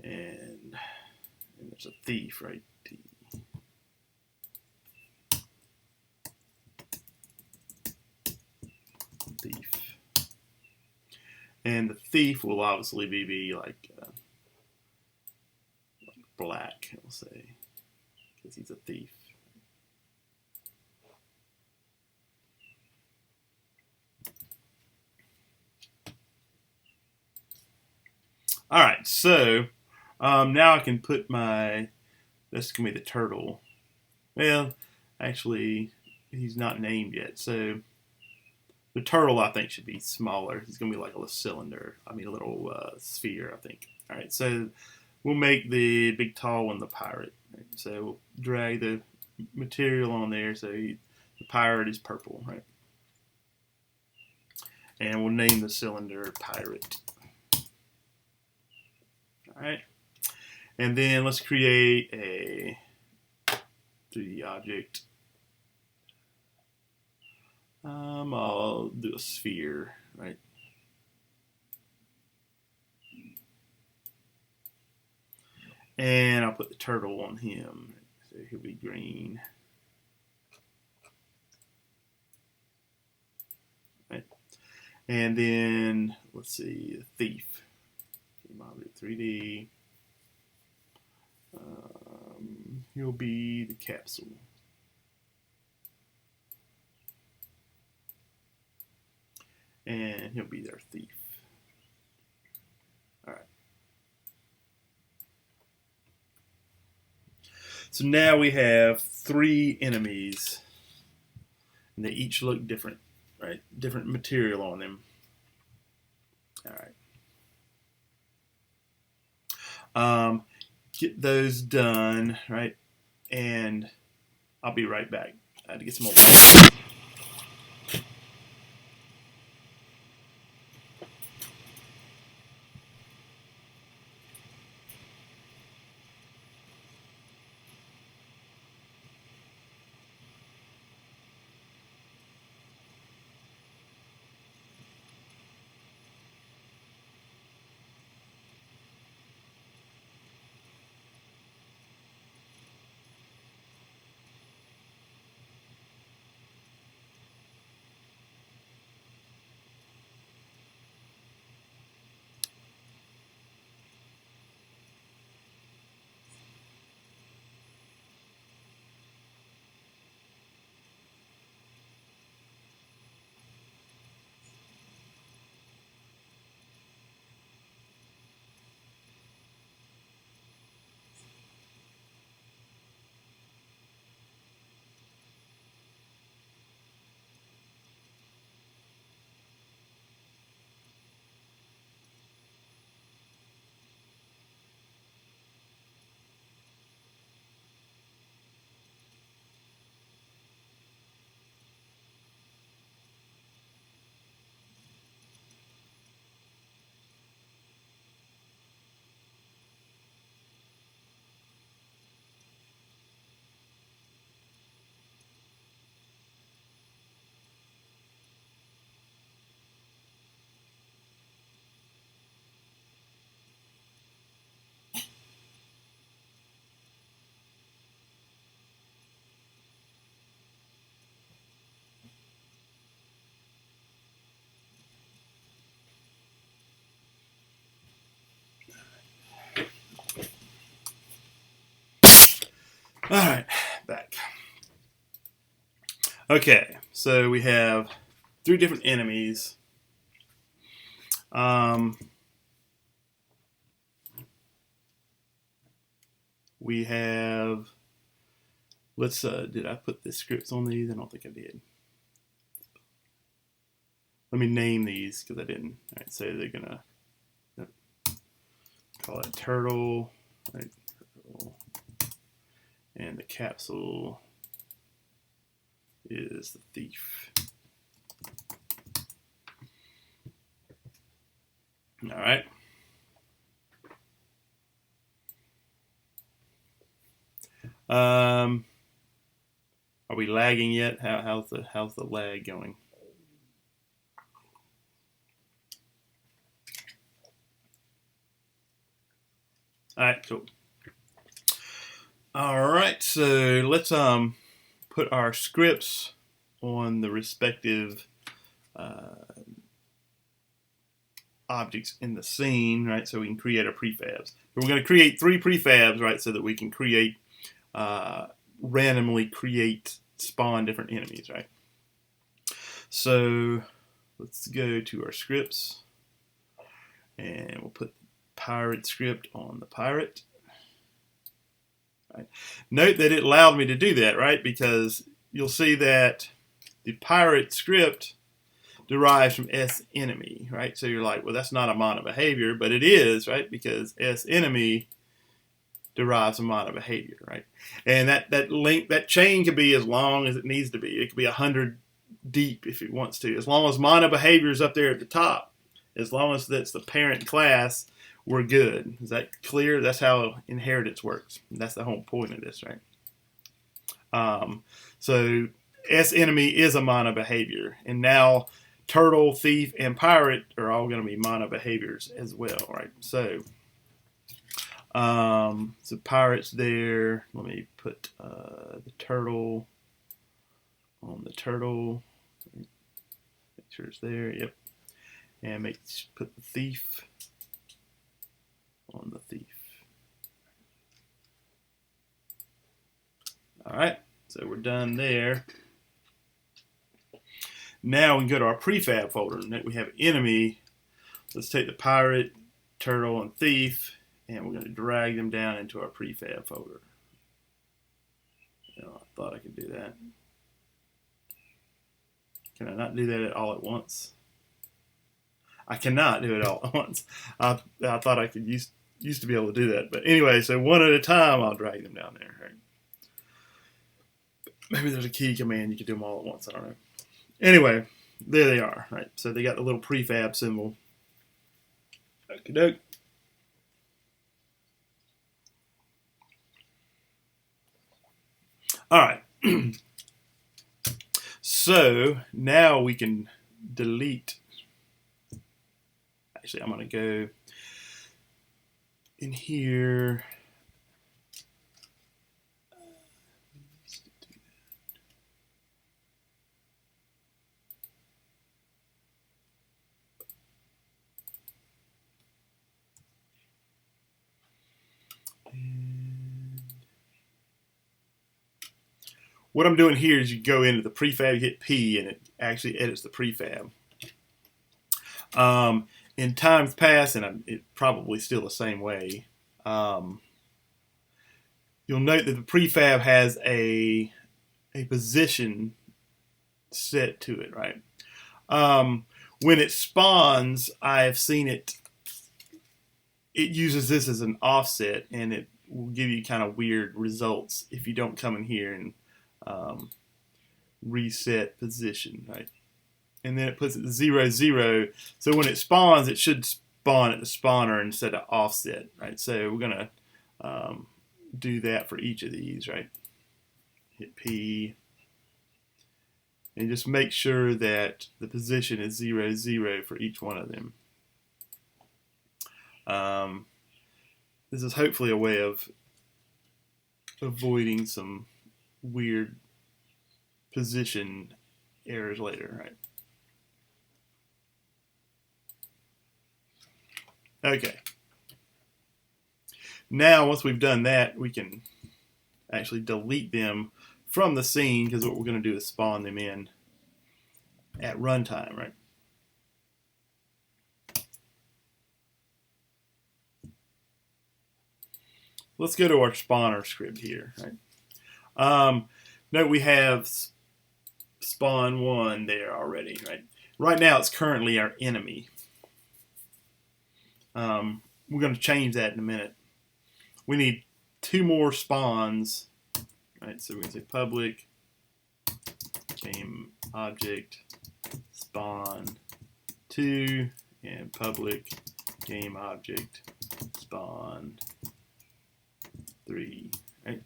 And there's a thief, right? Thief. And the thief will obviously be like black, we'll say, because he's a thief. All right, so now I can put my, this can be the turtle. Well, actually, he's not named yet, so the turtle, I think, should be smaller. He's going to be like a little cylinder. I mean, a little sphere, I think. All right, so we'll make the big tall one the pirate. Right? So we'll drag the material on there so the pirate is purple, right? And we'll name the cylinder pirate. All right. And then let's create a 3D object. I'll do a sphere, right? And I'll put the turtle on him, so he'll be green. And then, let's see, the thief. Object 3D. He'll be the capsule. And he'll be their thief. All right. So now we have 3 enemies, and they each look different, right? Different material on them. All right. Get those done, right? And I'll be right back. I had to get some more water. All right, back. Okay, so we have 3 different enemies. We have, let's, did I put the scripts on these? I don't think I did. Let me name these because I didn't. All right, so they're going to call it turtle, right? Turtle. And the capsule is the thief. All right. Are we lagging yet? How's the lag going? All right, cool. All right, so let's put our scripts on the respective objects in the scene, right? So we can create our prefabs. But we're going to create 3 prefabs, right? So that we can create randomly spawn different enemies, right? So let's go to our scripts, and we'll put the pirate script on the pirate. Right. Note that it allowed me to do that, right? Because you'll see that the pirate script derives from S-enemy, right? So you're like, well, that's not a mono behavior, but it is, right? Because S-enemy derives from mono behavior, right? And that chain can be as long as it needs to be. It could be 100 deep if it wants to, as long as mono behavior is up there at the top. As long as that's the parent class, we're good. Is that clear? That's how inheritance works. That's the whole point of this, right? So S-enemy is a mono behavior, and now turtle, thief, and pirate are all going to be mono behaviors as well, right? So pirate's there. Let me put the turtle on the turtle. Make sure it's there. Yep. and put the thief on the thief. All right, so we're done there. Now we can go to our prefab folder. And we have enemy. Let's take the pirate, turtle, and thief, and we're going to drag them down into our prefab folder. I thought I could do that. Can I not do that all at once? I cannot do it all at once. I thought I could used to be able to do that. But anyway, so one at a time, I'll drag them down there. Right? Maybe there's a key command you can do them all at once. I don't know. Anyway, there they are. Right. So they got the little prefab symbol. Okie doke. All right. So now we can delete. Actually, I'm going to go in here. What I'm doing here is you go into the prefab, you hit P, and it actually edits the prefab. In times past, and it's probably still the same way, you'll note that the prefab has a position set to it, right? When it spawns, I've seen it uses this as an offset, and it will give you kind of weird results if you don't come in here and reset position, right? And then it puts it to 0, 0. So when it spawns, it should spawn at the spawner instead of offset, right? So we're going to do that for each of these, right? Hit P. And just make sure that the position is 0, 0 for each one of them. This is hopefully a way of avoiding some weird position errors later, right? Okay. Now, once we've done that, we can actually delete them from the scene, because what we're going to do is spawn them in at runtime, right? Let's go to our spawner script here, right? Note we have spawn 1 there already, right? Right now it's currently our enemy. We're going to change that in a minute. We need 2 more spawns, right? So we can say public game object spawn 2 and public game object spawn 3, right?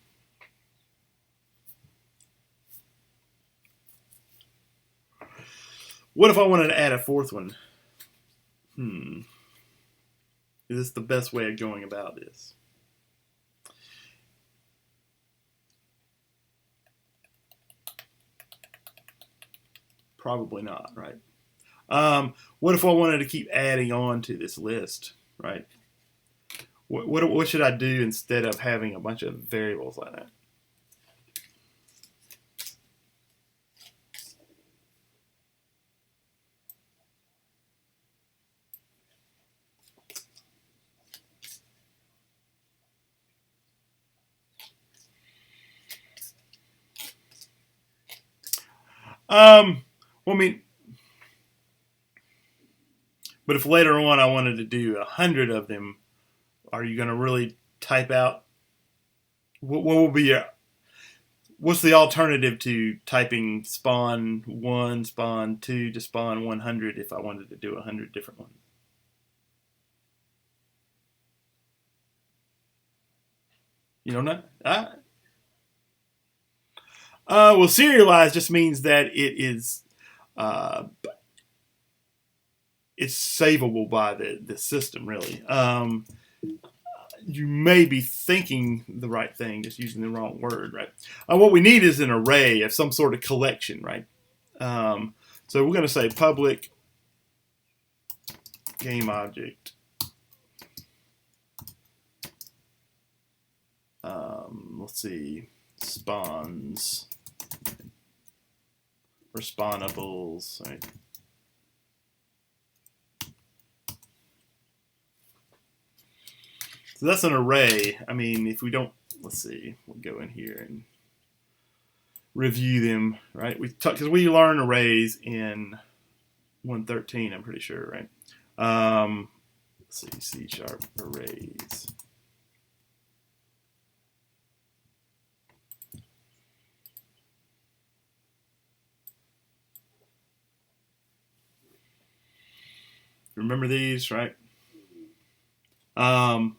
What if I wanted to add a 4th one? Is this the best way of going about this? Probably not, right? What if I wanted to keep adding on to this list, right? What should I do instead of having a bunch of variables like that? Well, I mean, but if later on I wanted to do 100 of them, are you going to really type out what will be what's the alternative to typing spawn 1, spawn 2 to spawn 100 if I wanted to do 100 different ones? You don't know? Well, serialized just means that it is it's savable by the system, really. You may be thinking the right thing, just using the wrong word, right? What we need is an array of some sort of collection, right? So we're going to say public game object. Let's see, spawns or spawnables, right? So that's an array. I mean, if we don't, let's see, we'll go in here and review them, right? Because we learn arrays in 113, I'm pretty sure, right? Let's see, C# arrays. Remember these, right? And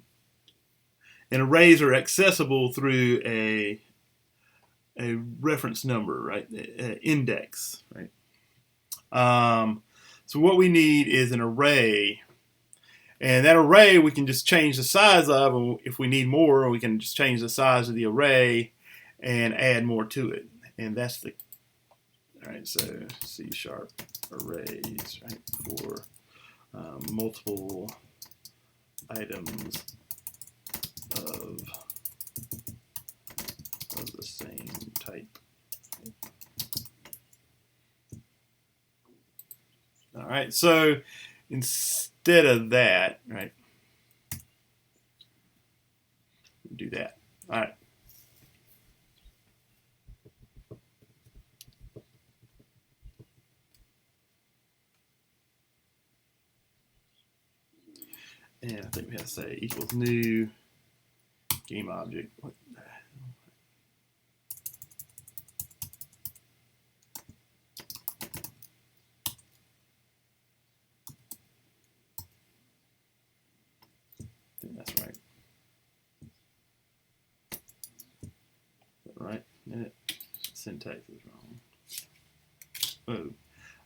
arrays are accessible through a reference number, right? Index, right? So what we need is an array, and that array we can just change the size of, and if we need more, we can just change the size of the array and add more to it. And that's the, all right, so C# arrays, right, for multiple items of the same type. All right, so instead of that, right, do that. All right. And I think we have to say equals new game object. What the hell? I think that's right. Is that right? Syntax is wrong. Oh,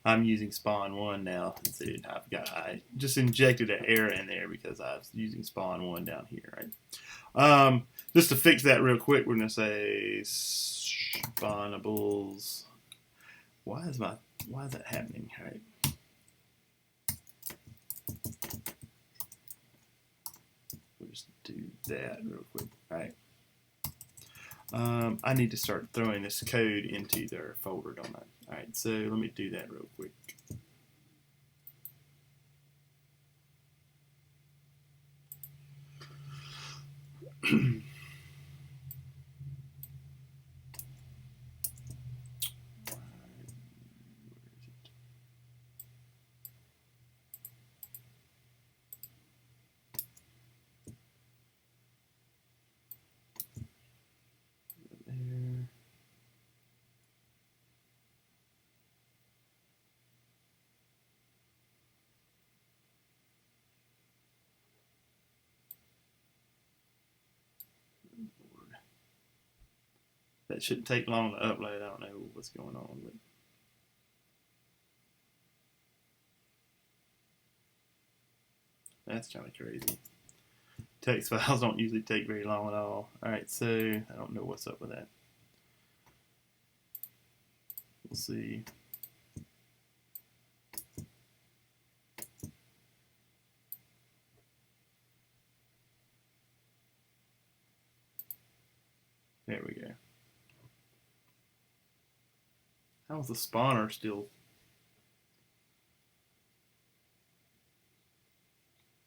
I'm using spawn1 now. See, I just injected an error in there because I was using spawn1 down here, right? Just to fix that real quick, we're gonna say spawnables. Why is that happening? All right. We'll just do that real quick. All right. I need to start throwing this code into their folder, don't I? All right, so let me do that real quick. That shouldn't take long to upload. I don't know what's going on, but that's kind of crazy. Text files don't usually take very long at all. All right, so I don't know what's up with that. We'll see. There we go. How's the spawner still?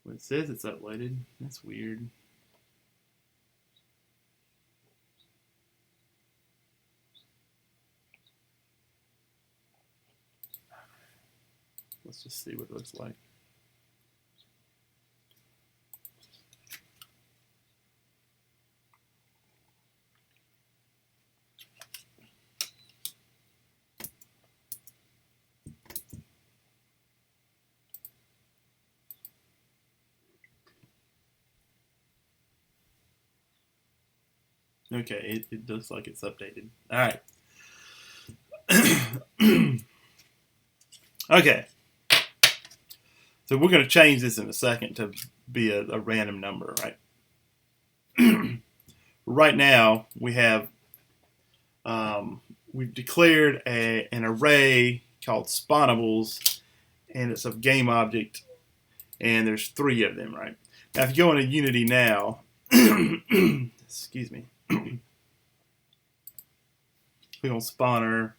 Well, it says it's uploaded. That's weird. Let's just see what it looks like. Okay, it looks like it's updated. All right. Okay. So we're going to change this in a second to be a random number, right? Right now, we have we've declared an array called spawnables, and it's a game object, and there's 3 of them, right? Now, if you go into Unity now, excuse me, click on Spawner.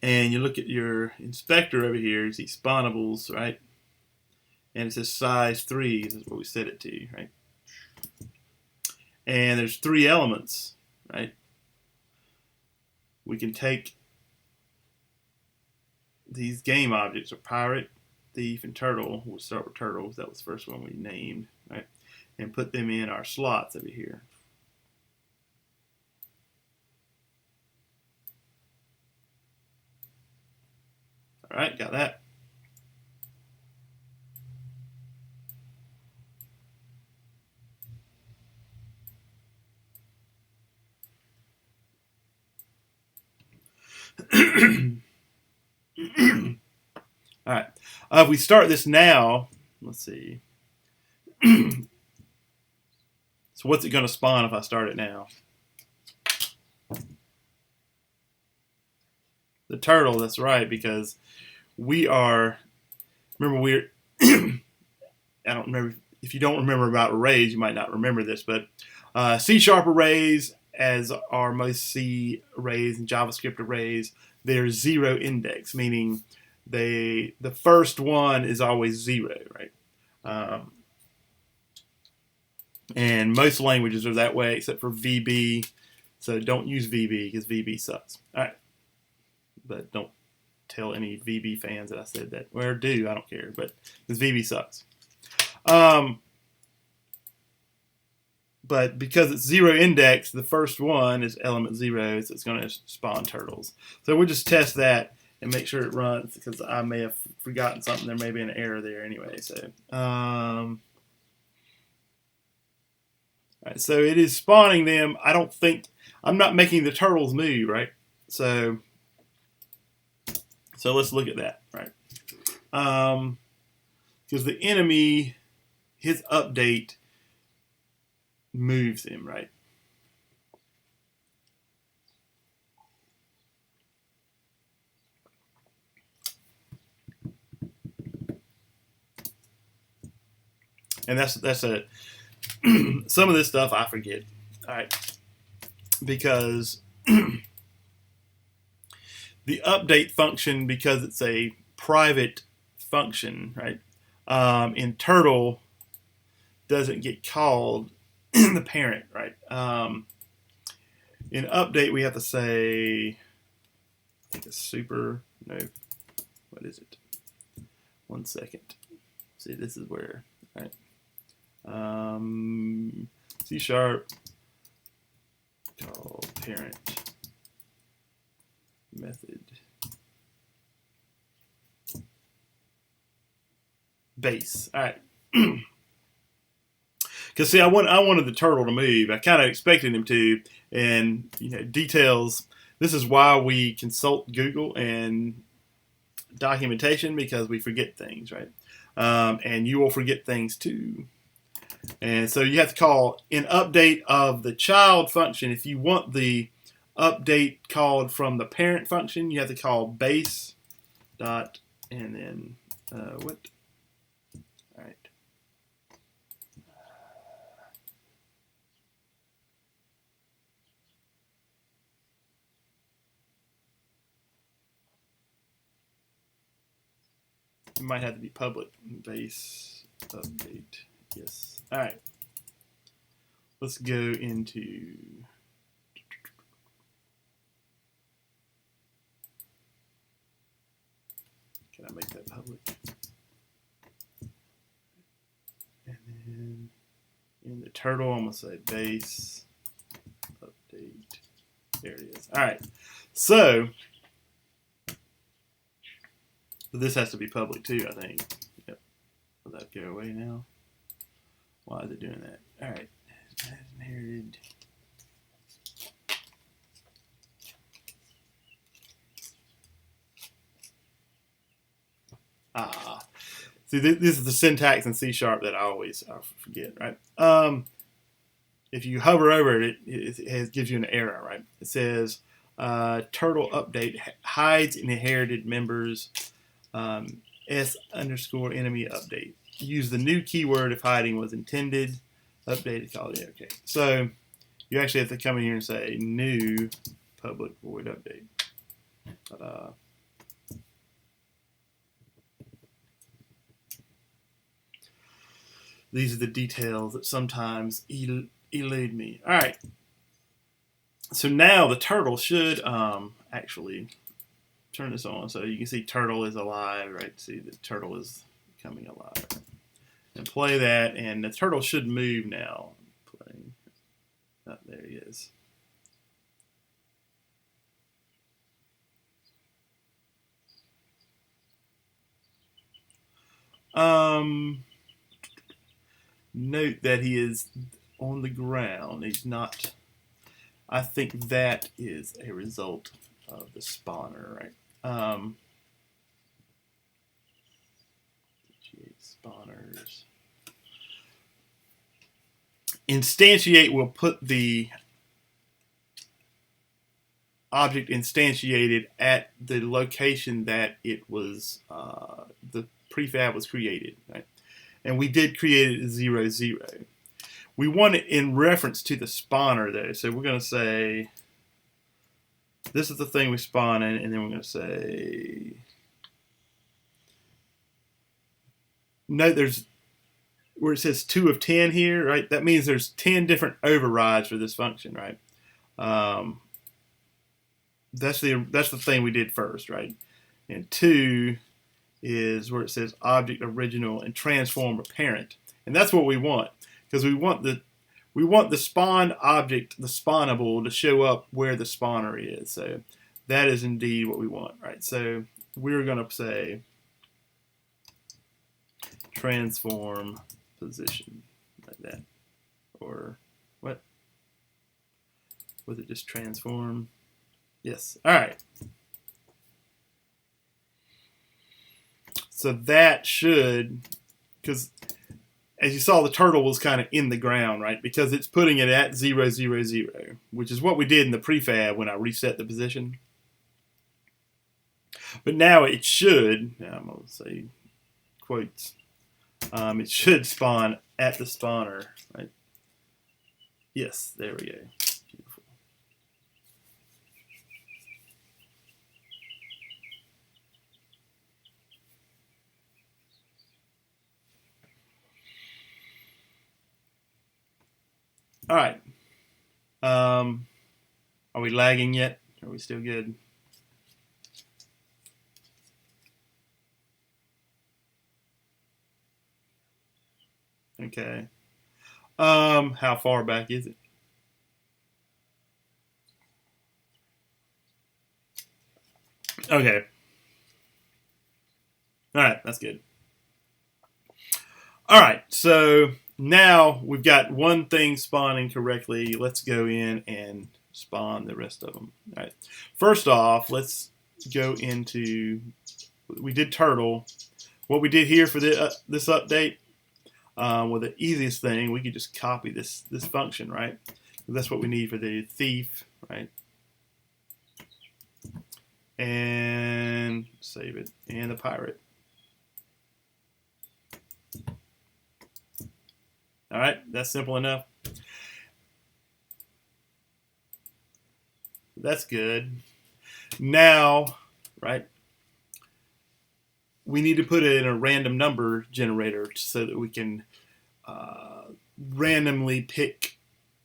And you look at your inspector over here, you see spawnables, right? And it says size 3, this is what we set it to, right? And there's 3 elements, right? We can take these game objects, or pirate, thief, and turtle. We'll start with turtle, because that was the first one we named, right? And put them in our slots over here. All right, got that. All right. If we start this now, let's see. So what's it going to spawn if I start it now? The turtle, that's right, because we are, remember we're, I don't remember, if you don't remember about arrays, you might not remember this, but C# arrays, as are most C arrays and JavaScript arrays, they're 0 index, meaning the first one is always 0, right? And most languages are that way, except for VB. So don't use VB, because VB sucks. All right. But don't tell any VB fans that I said that. Or do, I don't care. But because VB sucks. But because it's 0 index, the first one is element 0, so it's going to spawn turtles. So we'll just test that and make sure it runs, because I may have forgotten something. There may be an error there anyway. So, all right, so it is spawning them. I don't think, I'm not making the turtles move, right? So let's look at that, right? Because the enemy, his update moves him, right? And that's a some of this stuff I forget, all right? Because the update function, because it's a private function, right? In Turtle, doesn't get called in the parent, right? In update, we have to say, I think it's super, no, what is it? 1 second. See, this is where, right? C# call parent method base. All right. Because see, I wanted the turtle to move. I kind of expected him to, and details. This is why we consult Google and documentation, because we forget things, right? And you will forget things too. And so you have to call in update of the child function. If you want the update called from the parent function, you have to call base dot and then what? All right. It might have to be public. Base update. Yes. All right. Let's go into. Can I make that public? And then in the turtle, I'm going to say base update. There it is. All right. So this has to be public too, I think. Yep. Will that go away now? Why is it doing that? All right. Inherited. See, this is the syntax in C# that I forget, right? if you hover over it, it gives you an error, right? It says turtle update hides inherited members s underscore enemy update. Use the new keyword if hiding was intended. Updated call. Yeah, okay. So you actually have to come in here and say new public void update. Ta-da. These are the details that sometimes elude me. All right. So now the turtle should actually turn this on. So you can see turtle is alive, right? See the turtle is coming alive. And play that, and the turtle should move now. Playing. Oh, there he is. Note that he is on the ground. He's not. I think that is a result of the spawner, right? Spawners. Instantiate will put the object instantiated at the location that it was the prefab was created, right? And we did create it at 0, 0. We want it in reference to the spawner though, so we're going to say this is the thing we spawn in, and then we're going to say note there's where it says 2 of 10 here, right? That means there's 10 different overrides for this function, right? That's the thing we did first, right? And 2 is where it says object original and transform a parent, and that's what we want because we want the spawned object, the spawnable, to show up where the spawner is. So that is indeed what we want, right? So we're going to say transform position like that, or what? Was it just transform? Yes. All right. So that should, because as you saw, the turtle was kind of in the ground, right? Because it's putting it at 0, 0, 0, which is what we did in the prefab when I reset the position. But now it should, now I'm going to say quotes, it should spawn at the spawner, right? Yes, there we go. Beautiful. All right. Are we lagging yet? Are we still good? Okay. How far back is it? Okay. All right, that's good. All right, so now we've got one thing spawning correctly. Let's go in and spawn the rest of them. All right. First off, let's go into, we did turtle. What we did here for this update, well, the easiest thing, we could just copy this function, right? That's what we need for the thief, right? And save it, and the pirate. All right, that's simple enough. That's good. Now, right, we need to put it in a random number generator so that we can randomly pick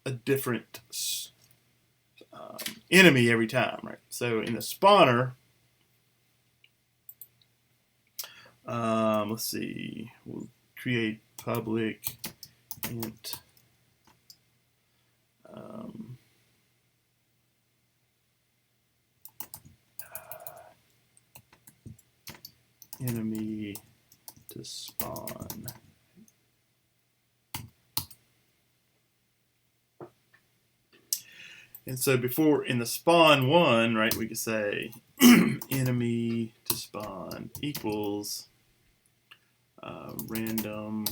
a different enemy every time, right? So in the spawner, let's see, we'll create public int enemy to spawn. And so before, in the spawn one, right, we could say enemy to spawn equals random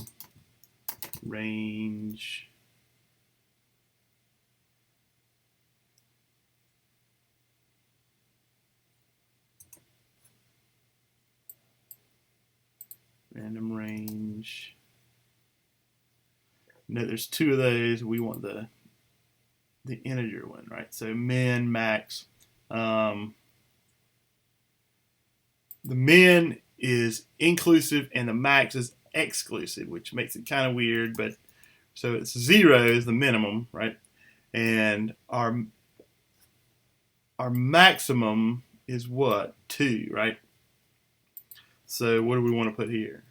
range range. No, there's two of those. We want the integer one, right? So min, max. The min is inclusive and the max is exclusive, which makes it kind of weird. But so it's 0 is the minimum, right? And our maximum is what? 2, right? So what do we want to put here?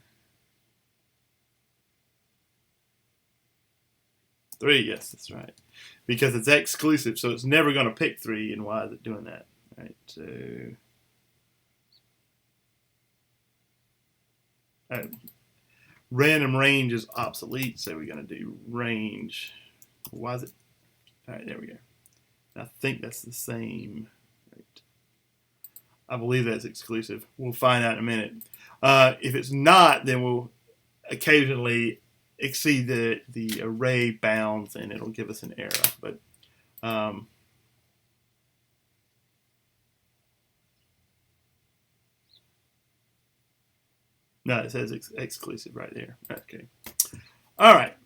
3, yes, that's right. Because it's exclusive, so it's never going to pick 3, and why is it doing that? Right, so random range is obsolete, so we're going to do range. Why is it? All right, there we go. I think that's the same. Right. I believe that's exclusive. We'll find out in a minute. If it's not, then we'll occasionally exceed the array bounds, and it'll give us an error. But no, it says exclusive right there. Okay. All right.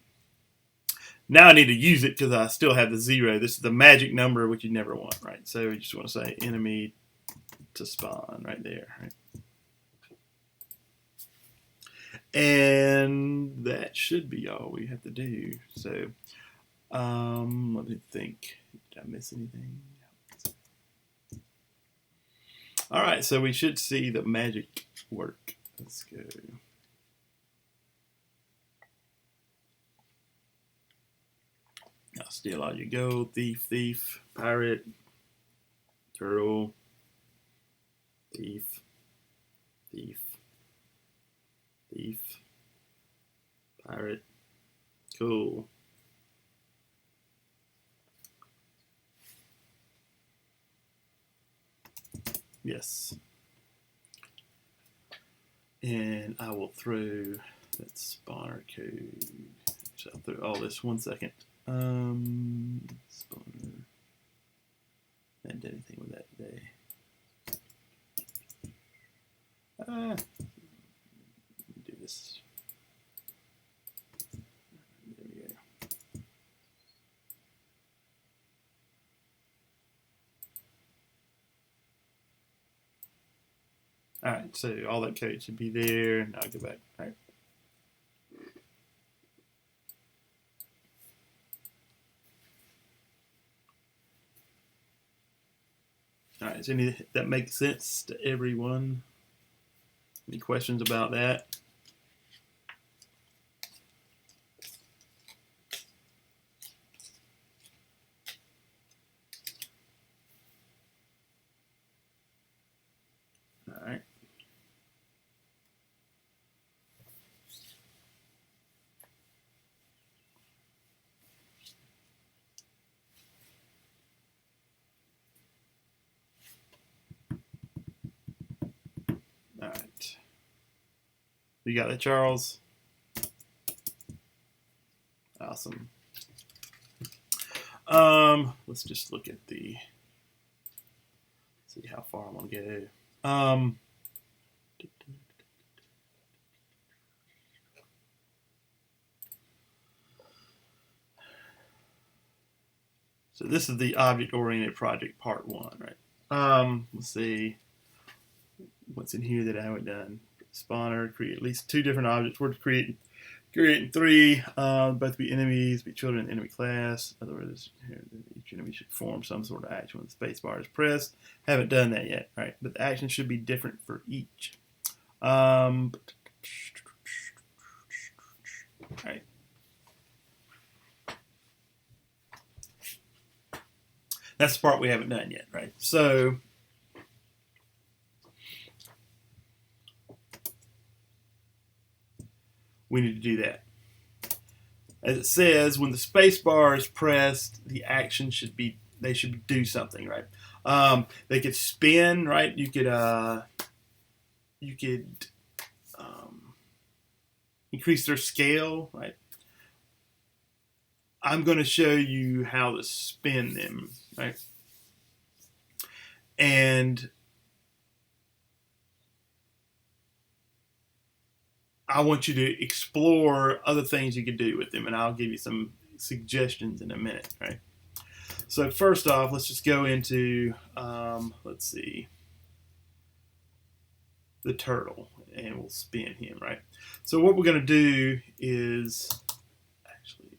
Now I need to use it because I still have the 0. This is the magic number, which you never want, right? So we just want to say enemy to spawn right there, right? And that should be all we have to do. So let me think. Did I miss anything? All right, so we should see the magic work. Let's go. I'll steal all your gold. Thief, thief, pirate, turtle, thief, thief, thief, pirate. Cool. Yes. And I will throw that spawner code. So I'll throw all this 1 second. Spawner. I didn't do anything with that today. Let me do this. There we go. All right, so all that code should be there. Now I'll go back. All right. All right, so that makes sense to everyone? Any questions about that? All right. All right. You got that, Charles? Awesome. Let's just look at see how far I'm gonna go. So this is the object-oriented project part 1, right? Let's see what's in here that I haven't done. Spawner, create at least 2 different objects. We're creating 3. Both be enemies, be children in the enemy class. In other words, each enemy should perform some sort of action when the space bar is pressed. Haven't done that yet, right? But the action should be different for each. Right. That's the part we haven't done yet, right? So we need to do that. As it says, when the space bar is pressed, the action should be, they should do something, right? They could spin, right? You could increase their scale, right? I'm going to show you how to spin them, right? And I want you to explore other things you can do with them, and I'll give you some suggestions in a minute, right? So first off, let's just go into, let's see, the turtle, and we'll spin him, right? So what we're going to do is, actually,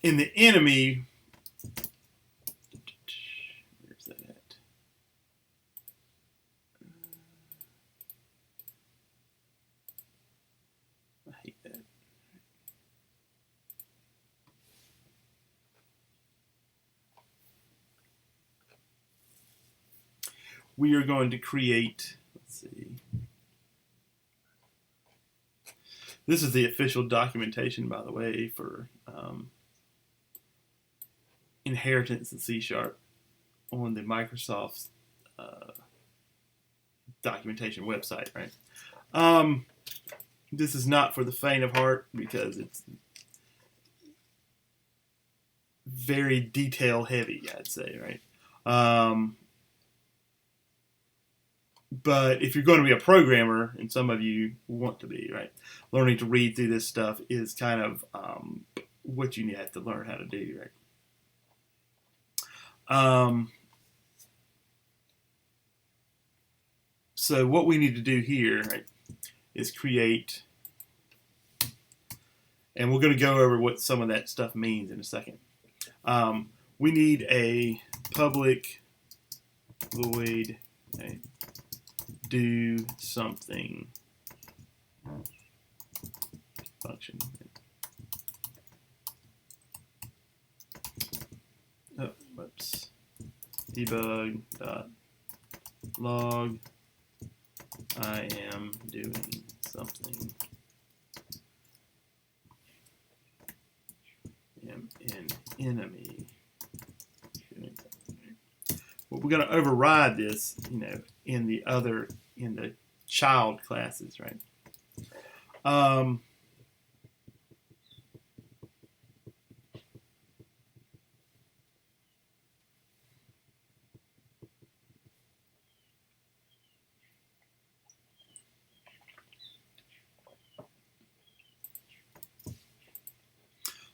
in the enemy, where's that at? I hate that. We are going to create, let's see, this is the official documentation, by the way, for inheritance in C# on the Microsoft documentation website, right? This is not for the faint of heart because it's very detail heavy, I'd say, right? But if you're going to be a programmer, and some of you want to be, right, learning to read through this stuff is kind of what you have to learn how to do, right? So what we need to do here, right, is create, and we're going to go over what some of that stuff means in a second. We need a public void, right, do something function. Oh, whoops. Debug log. I am doing something. Am an enemy doing something. Well, we're going to override this, in the child classes, right?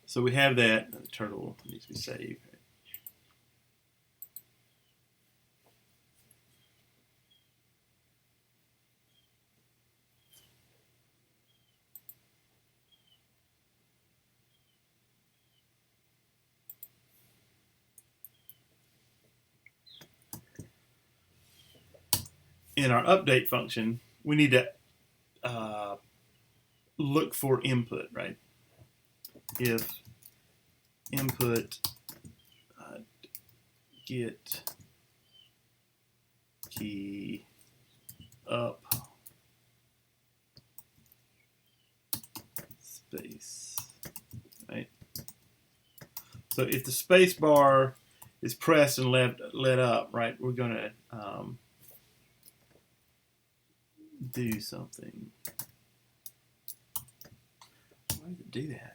So we have that. The turtle needs to be saved. In our update function, we need to look for input, right? If input get key up space, right? So if the space bar is pressed and let up, right, we're going to do something. Why does it do that?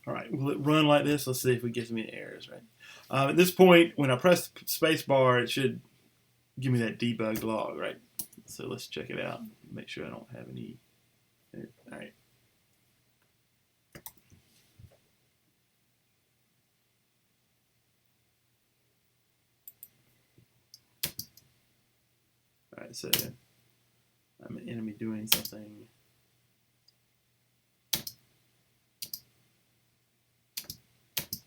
All right, will it run like this? Let's see if it gives me any errors, right? At this point, when I press the space bar, it should give me that debug log, right? So let's check it out. Make sure I don't have any. All right. All right, so I'm an enemy doing something.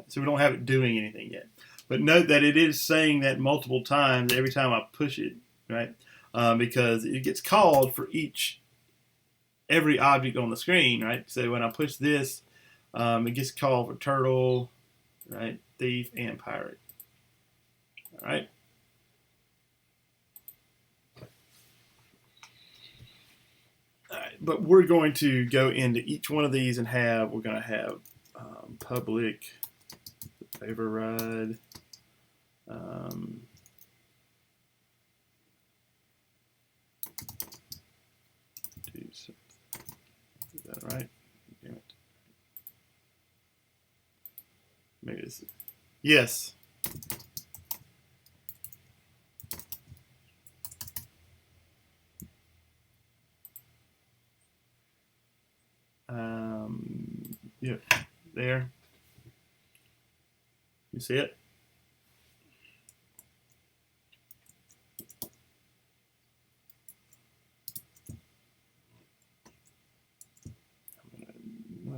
So we don't have it doing anything yet. But note that it is saying that multiple times every time I push it, right? Because it gets called for every object on the screen, right? So when I push this, it gets called for turtle, right? Thief and pirate. All right. All right, but we're going to go into each one of these and we're going to have public override. that right? Damn it. Maybe this is, yes. Yeah, there. You see it?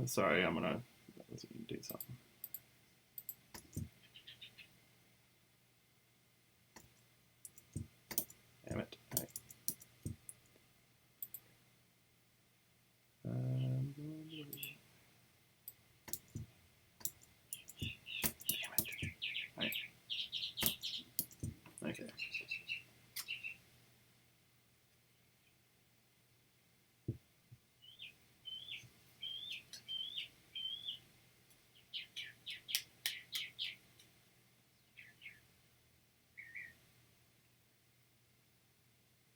Sorry, I'm gonna do something. Damn it. All right. Damn it. All right. Okay.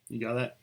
You got that?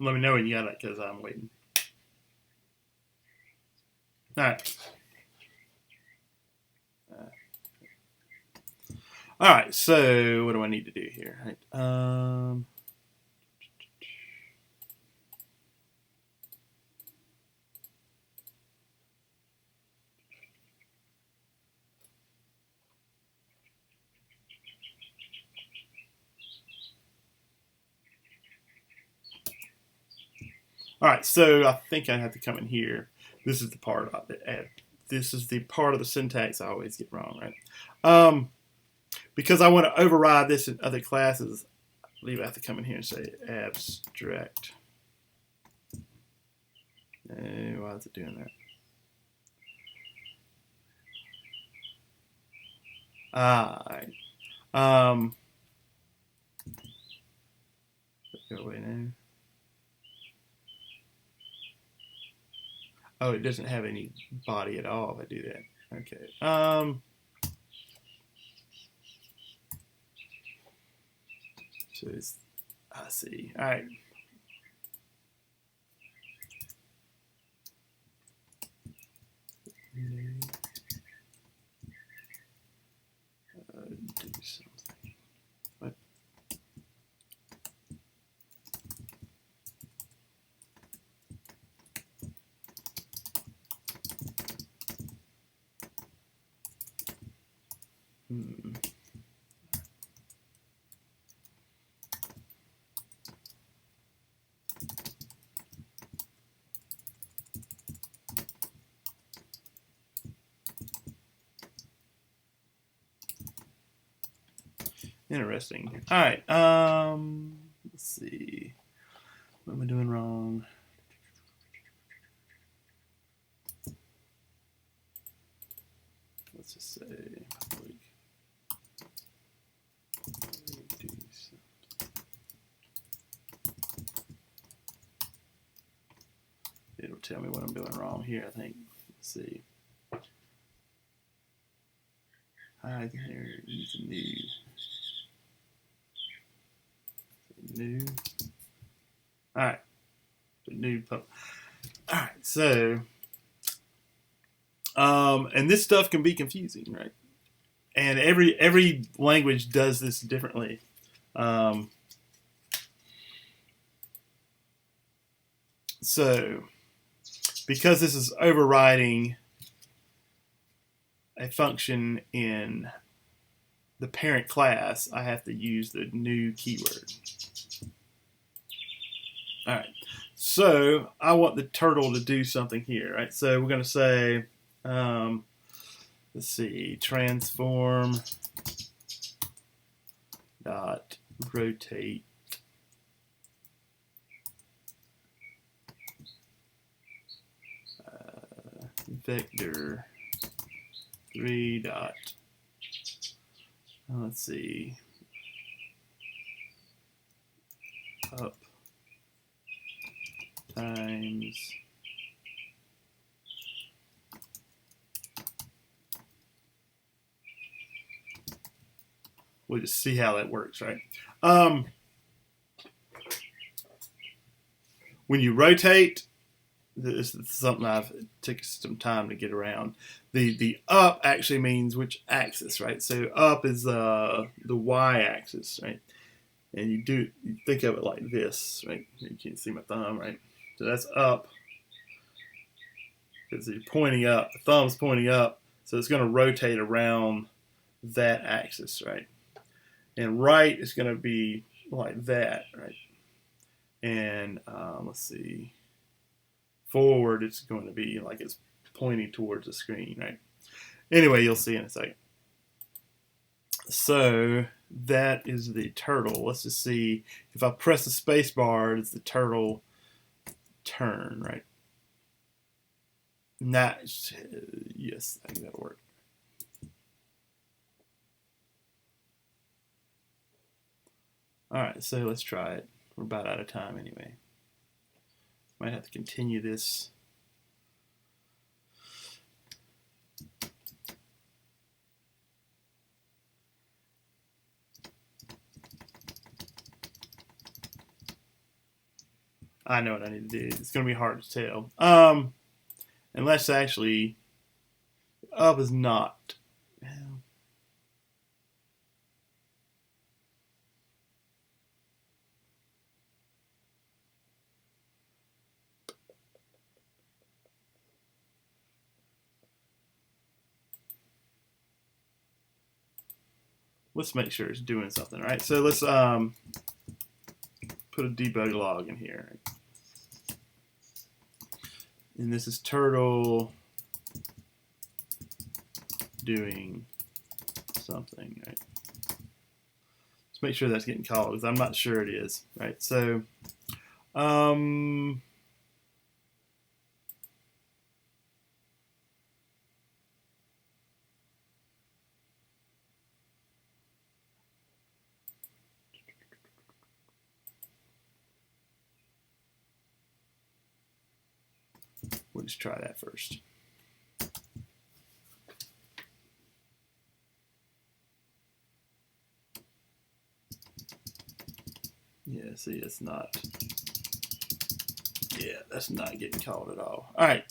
Let me know when you got it, because I'm waiting. All right. All right. So what do I need to do here? All right. All right, so I think I have to come in here. This is the part of it. This is the part of the syntax I always get wrong, right? Because I want to override this in other classes, I believe I have to come in here and say abstract. Why is it doing that? All right. Go away now. Oh, it doesn't have any body at all if I do that. Okay. So it's, I see. All right. Do something. What? Interesting. All right. Let's see. What am I doing wrong? Let's just say public. It'll tell me what I'm doing wrong here, I think. Let's see. Hide here. Use a new. All right. The new pub. All right. So, and this stuff can be confusing, right? And every language does this differently. So, because this is overriding a function in the parent class, I have to use the new keyword. All right. So I want the turtle to do something here, right? So we're going to say, let's see, transform dot rotate vector 3 dot, let's see, up times we'll just see how that works, right? When you rotate, this is something I've taken some time to get around. The up actually means which axis, right? So up is the y-axis, right? And you think of it like this, right? You can't see my thumb, right? So that's up because you're pointing up. The thumb's pointing up, so it's going to rotate around that axis, right? And right is going to be like that, right? And let's see, forward it's going to be like it's pointing towards the screen, right? Anyway, you'll see in a second. So that is the turtle. Let's just see if I press the space bar, does the turtle turn, right? Yes, I think that'll work. All right, so let's try it. We're about out of time anyway. Might have to continue this. I know what I need to do. It's going to be hard to tell. Unless actually up is not. Let's make sure it's doing something, right? So let's put a debug log in here. And this is turtle doing something, right? Let's make sure that's getting called because I'm not sure it is, right? So, we'll just try that first. Yeah, see, it's not. Yeah, that's not getting called at all. All right.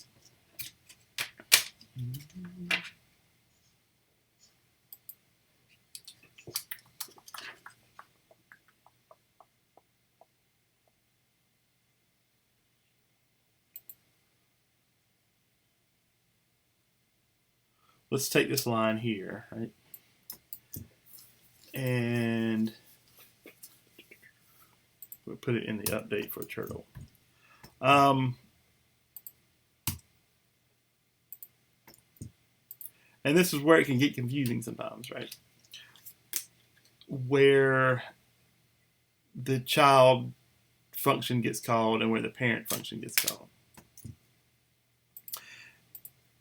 Let's take this line here, right? And we'll put it in the update for turtle. And this is where it can get confusing sometimes, right? Where the child function gets called and where the parent function gets called.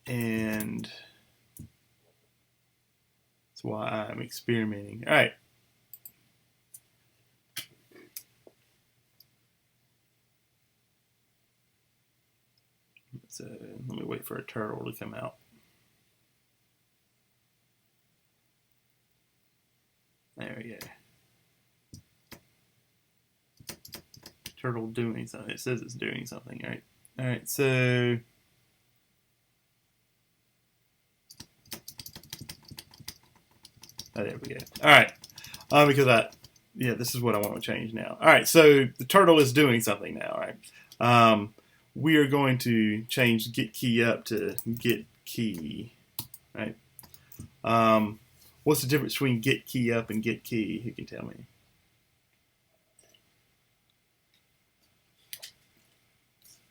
And that's why I'm experimenting. All right. So let me wait for a turtle to come out. There we go. Turtle doing something. It says it's doing something, right? All right, so there we go. All right, because this is what I want to change now. All right, so the turtle is doing something now, right? We are going to change get key up to get key, right? What's the difference between get key up and get key? Who can tell me?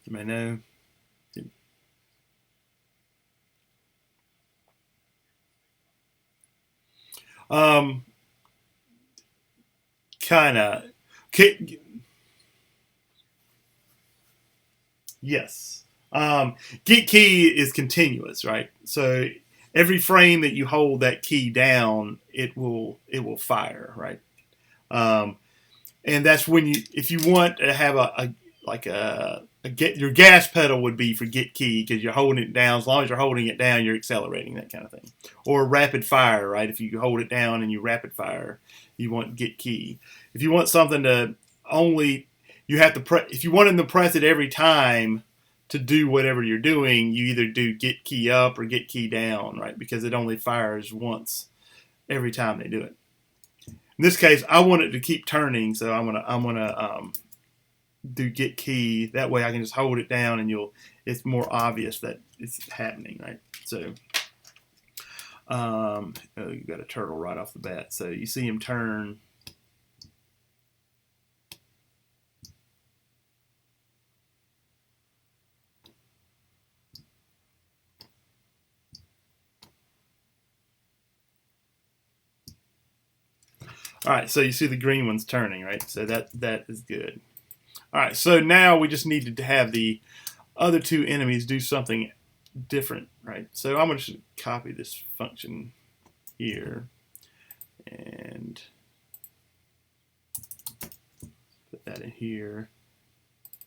You may know. Kind of. Yes. Get key is continuous, right? So every frame that you hold that key down, it will fire, right? Um, and that's when you, if you want to have a get, your gas pedal would be for get key because you're holding it down. As long as you're holding it down, you're accelerating, that kind of thing. Or rapid fire, right? If you hold it down and you rapid fire, you want get key. If you want something to only, you have to press. If you want them to press it every time to do whatever you're doing, you either do get key up or get key down, right? Because it only fires once every time they do it. In this case, I want it to keep turning, so I'm gonna do get key. That way, I can just hold it down, and it's more obvious that it's happening, right? So, oh, you got a turtle right off the bat, so you see him turn. All right, so you see the green one's turning, right? So that is good. All right, so now we just needed to have the other two enemies do something different, right? So I'm going to copy this function here and put that in here.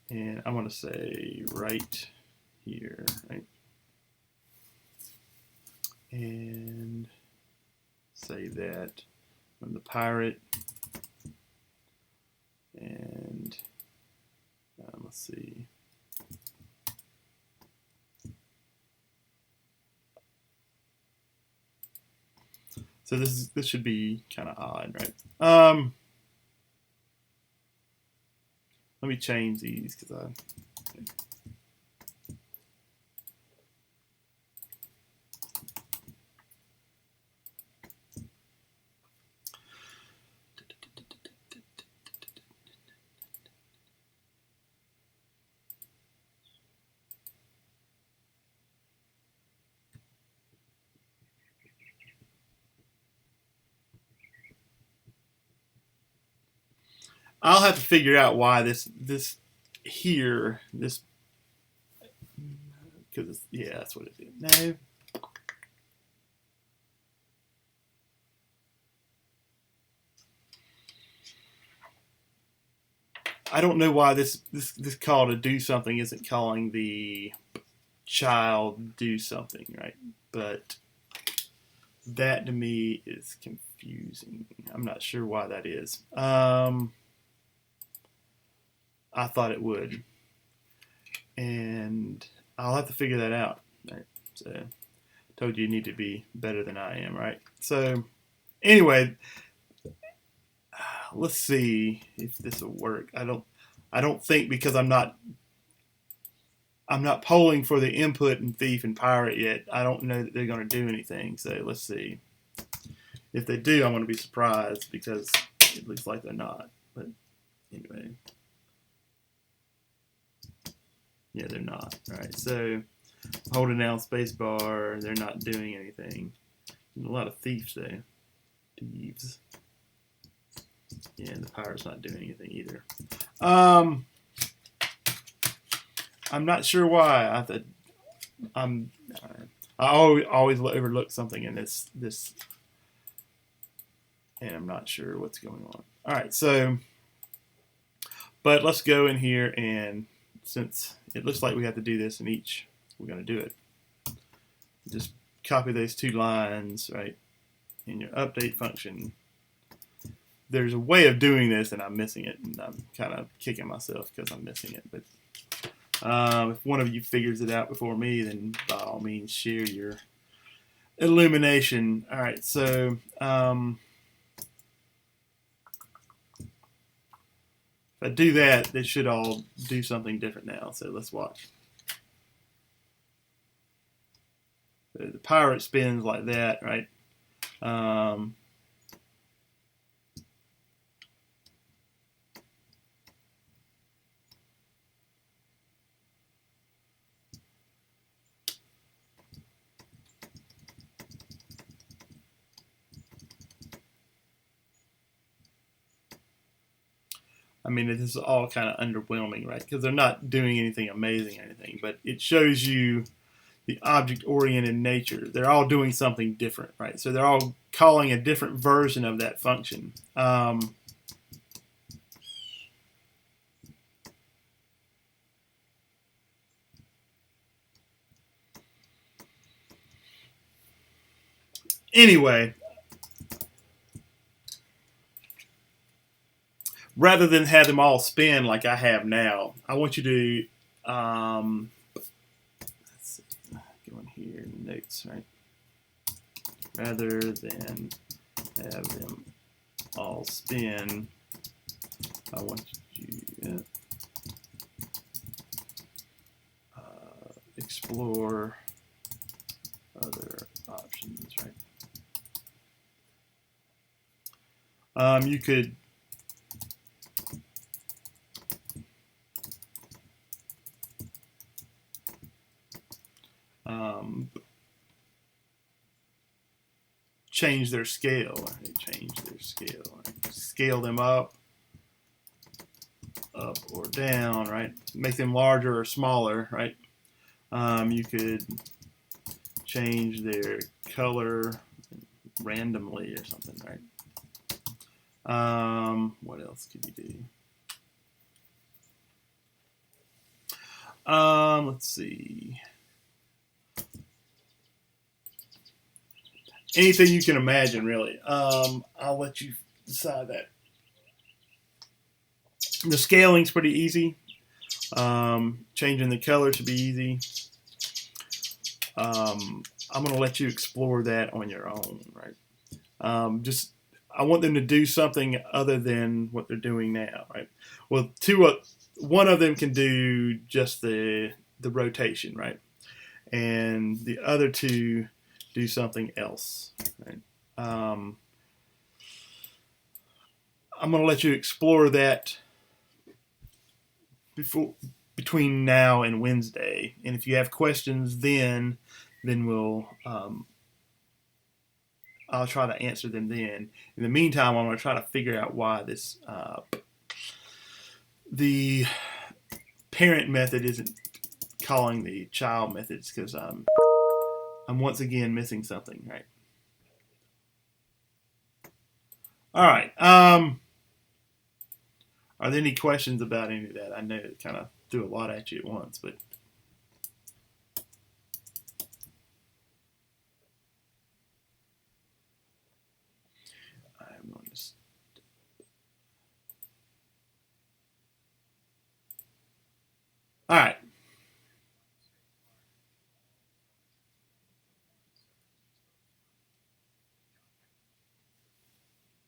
And I'm going to say right here, right? And say that I'm the pirate. And let's see. So this should be kind of odd, right? Let me change these because I'll have to figure out why this here, this, because yeah, that's what it is. No. I don't know why this call to do something isn't calling the child do something, right? But that to me is confusing. I'm not sure why that is. I thought it would, and I'll have to figure that out. Right? So, told you need to be better than I am, right? So, anyway, let's see if this will work. I don't think because I'm not polling for the input in thief and pirate yet. I don't know that they're going to do anything. So let's see. If they do, I'm going to be surprised because it looks like they're not. But anyway. Yeah, they're not. All right, so holding down spacebar, they're not doing anything. A lot of thieves though. Thieves. Yeah, and the pirate's not doing anything either. I'm not sure why. I always overlook something in this, and I'm not sure what's going on. All right, so, but let's go in here, and since it looks like we have to do this in each, we're going to do it. Just copy those two lines, right, in your update function. There's a way of doing this, and I'm missing it, and I'm kind of kicking myself because I'm missing it. But if one of you figures it out before me, then by all means share your illumination. All right, so if I do that, they should all do something different now. So let's watch. So the pirate spins like that, right? I mean, this is all kind of underwhelming, right? Because they're not doing anything amazing or anything, but it shows you the object-oriented nature. They're all doing something different, right? So they're all calling a different version of that function. Anyway, rather than have them all spin like I have now, I want you to let's see, go in here, notes, right? Rather than have them all spin, I want you to explore other options, right? You could change their scale. Change their scale. Right? Scale them up or down, right? Make them larger or smaller, right? You could change their color randomly or something, right? What else could you do? Let's see. Anything you can imagine, really. I'll let you decide that. The scaling's pretty easy. Changing the color should be easy. I'm going to let you explore that on your own, right? I want them to do something other than what they're doing now, right? Well, one of them can do just the rotation, right? And the other two do something else, right? I'm going to let you explore that between now and Wednesday, and if you have questions, then we'll I'll try to answer them then. In the meantime, I'm going to try to figure out why this the parent method isn't calling the child methods, because I'm once again missing something, right? All right. Are there any questions about any of that? I know it kind of threw a lot at you at once, but I'm going to. All right.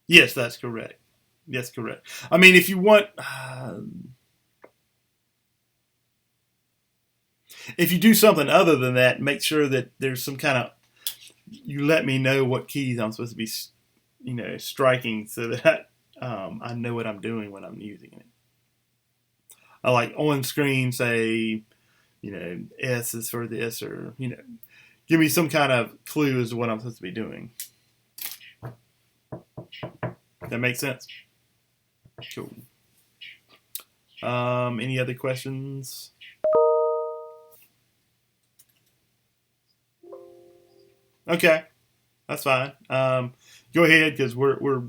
Yes, that's correct. That's correct. I mean, if you want, if you do something other than that, make sure that there's some kind of. You let me know what keys I'm supposed to be, striking, so that I know what I'm doing when I'm using it. I like on screen say, S is for this, or give me some kind of clue as to what I'm supposed to be doing. That makes sense? Cool. Any other questions? Okay, that's fine. Go ahead, because we're.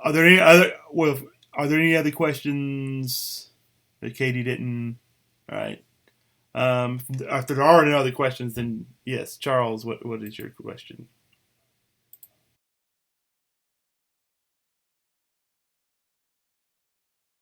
Are there any other? Well, are there any other questions that Katie didn't? All right. If there are no other questions, then yes, Charles. What is your question?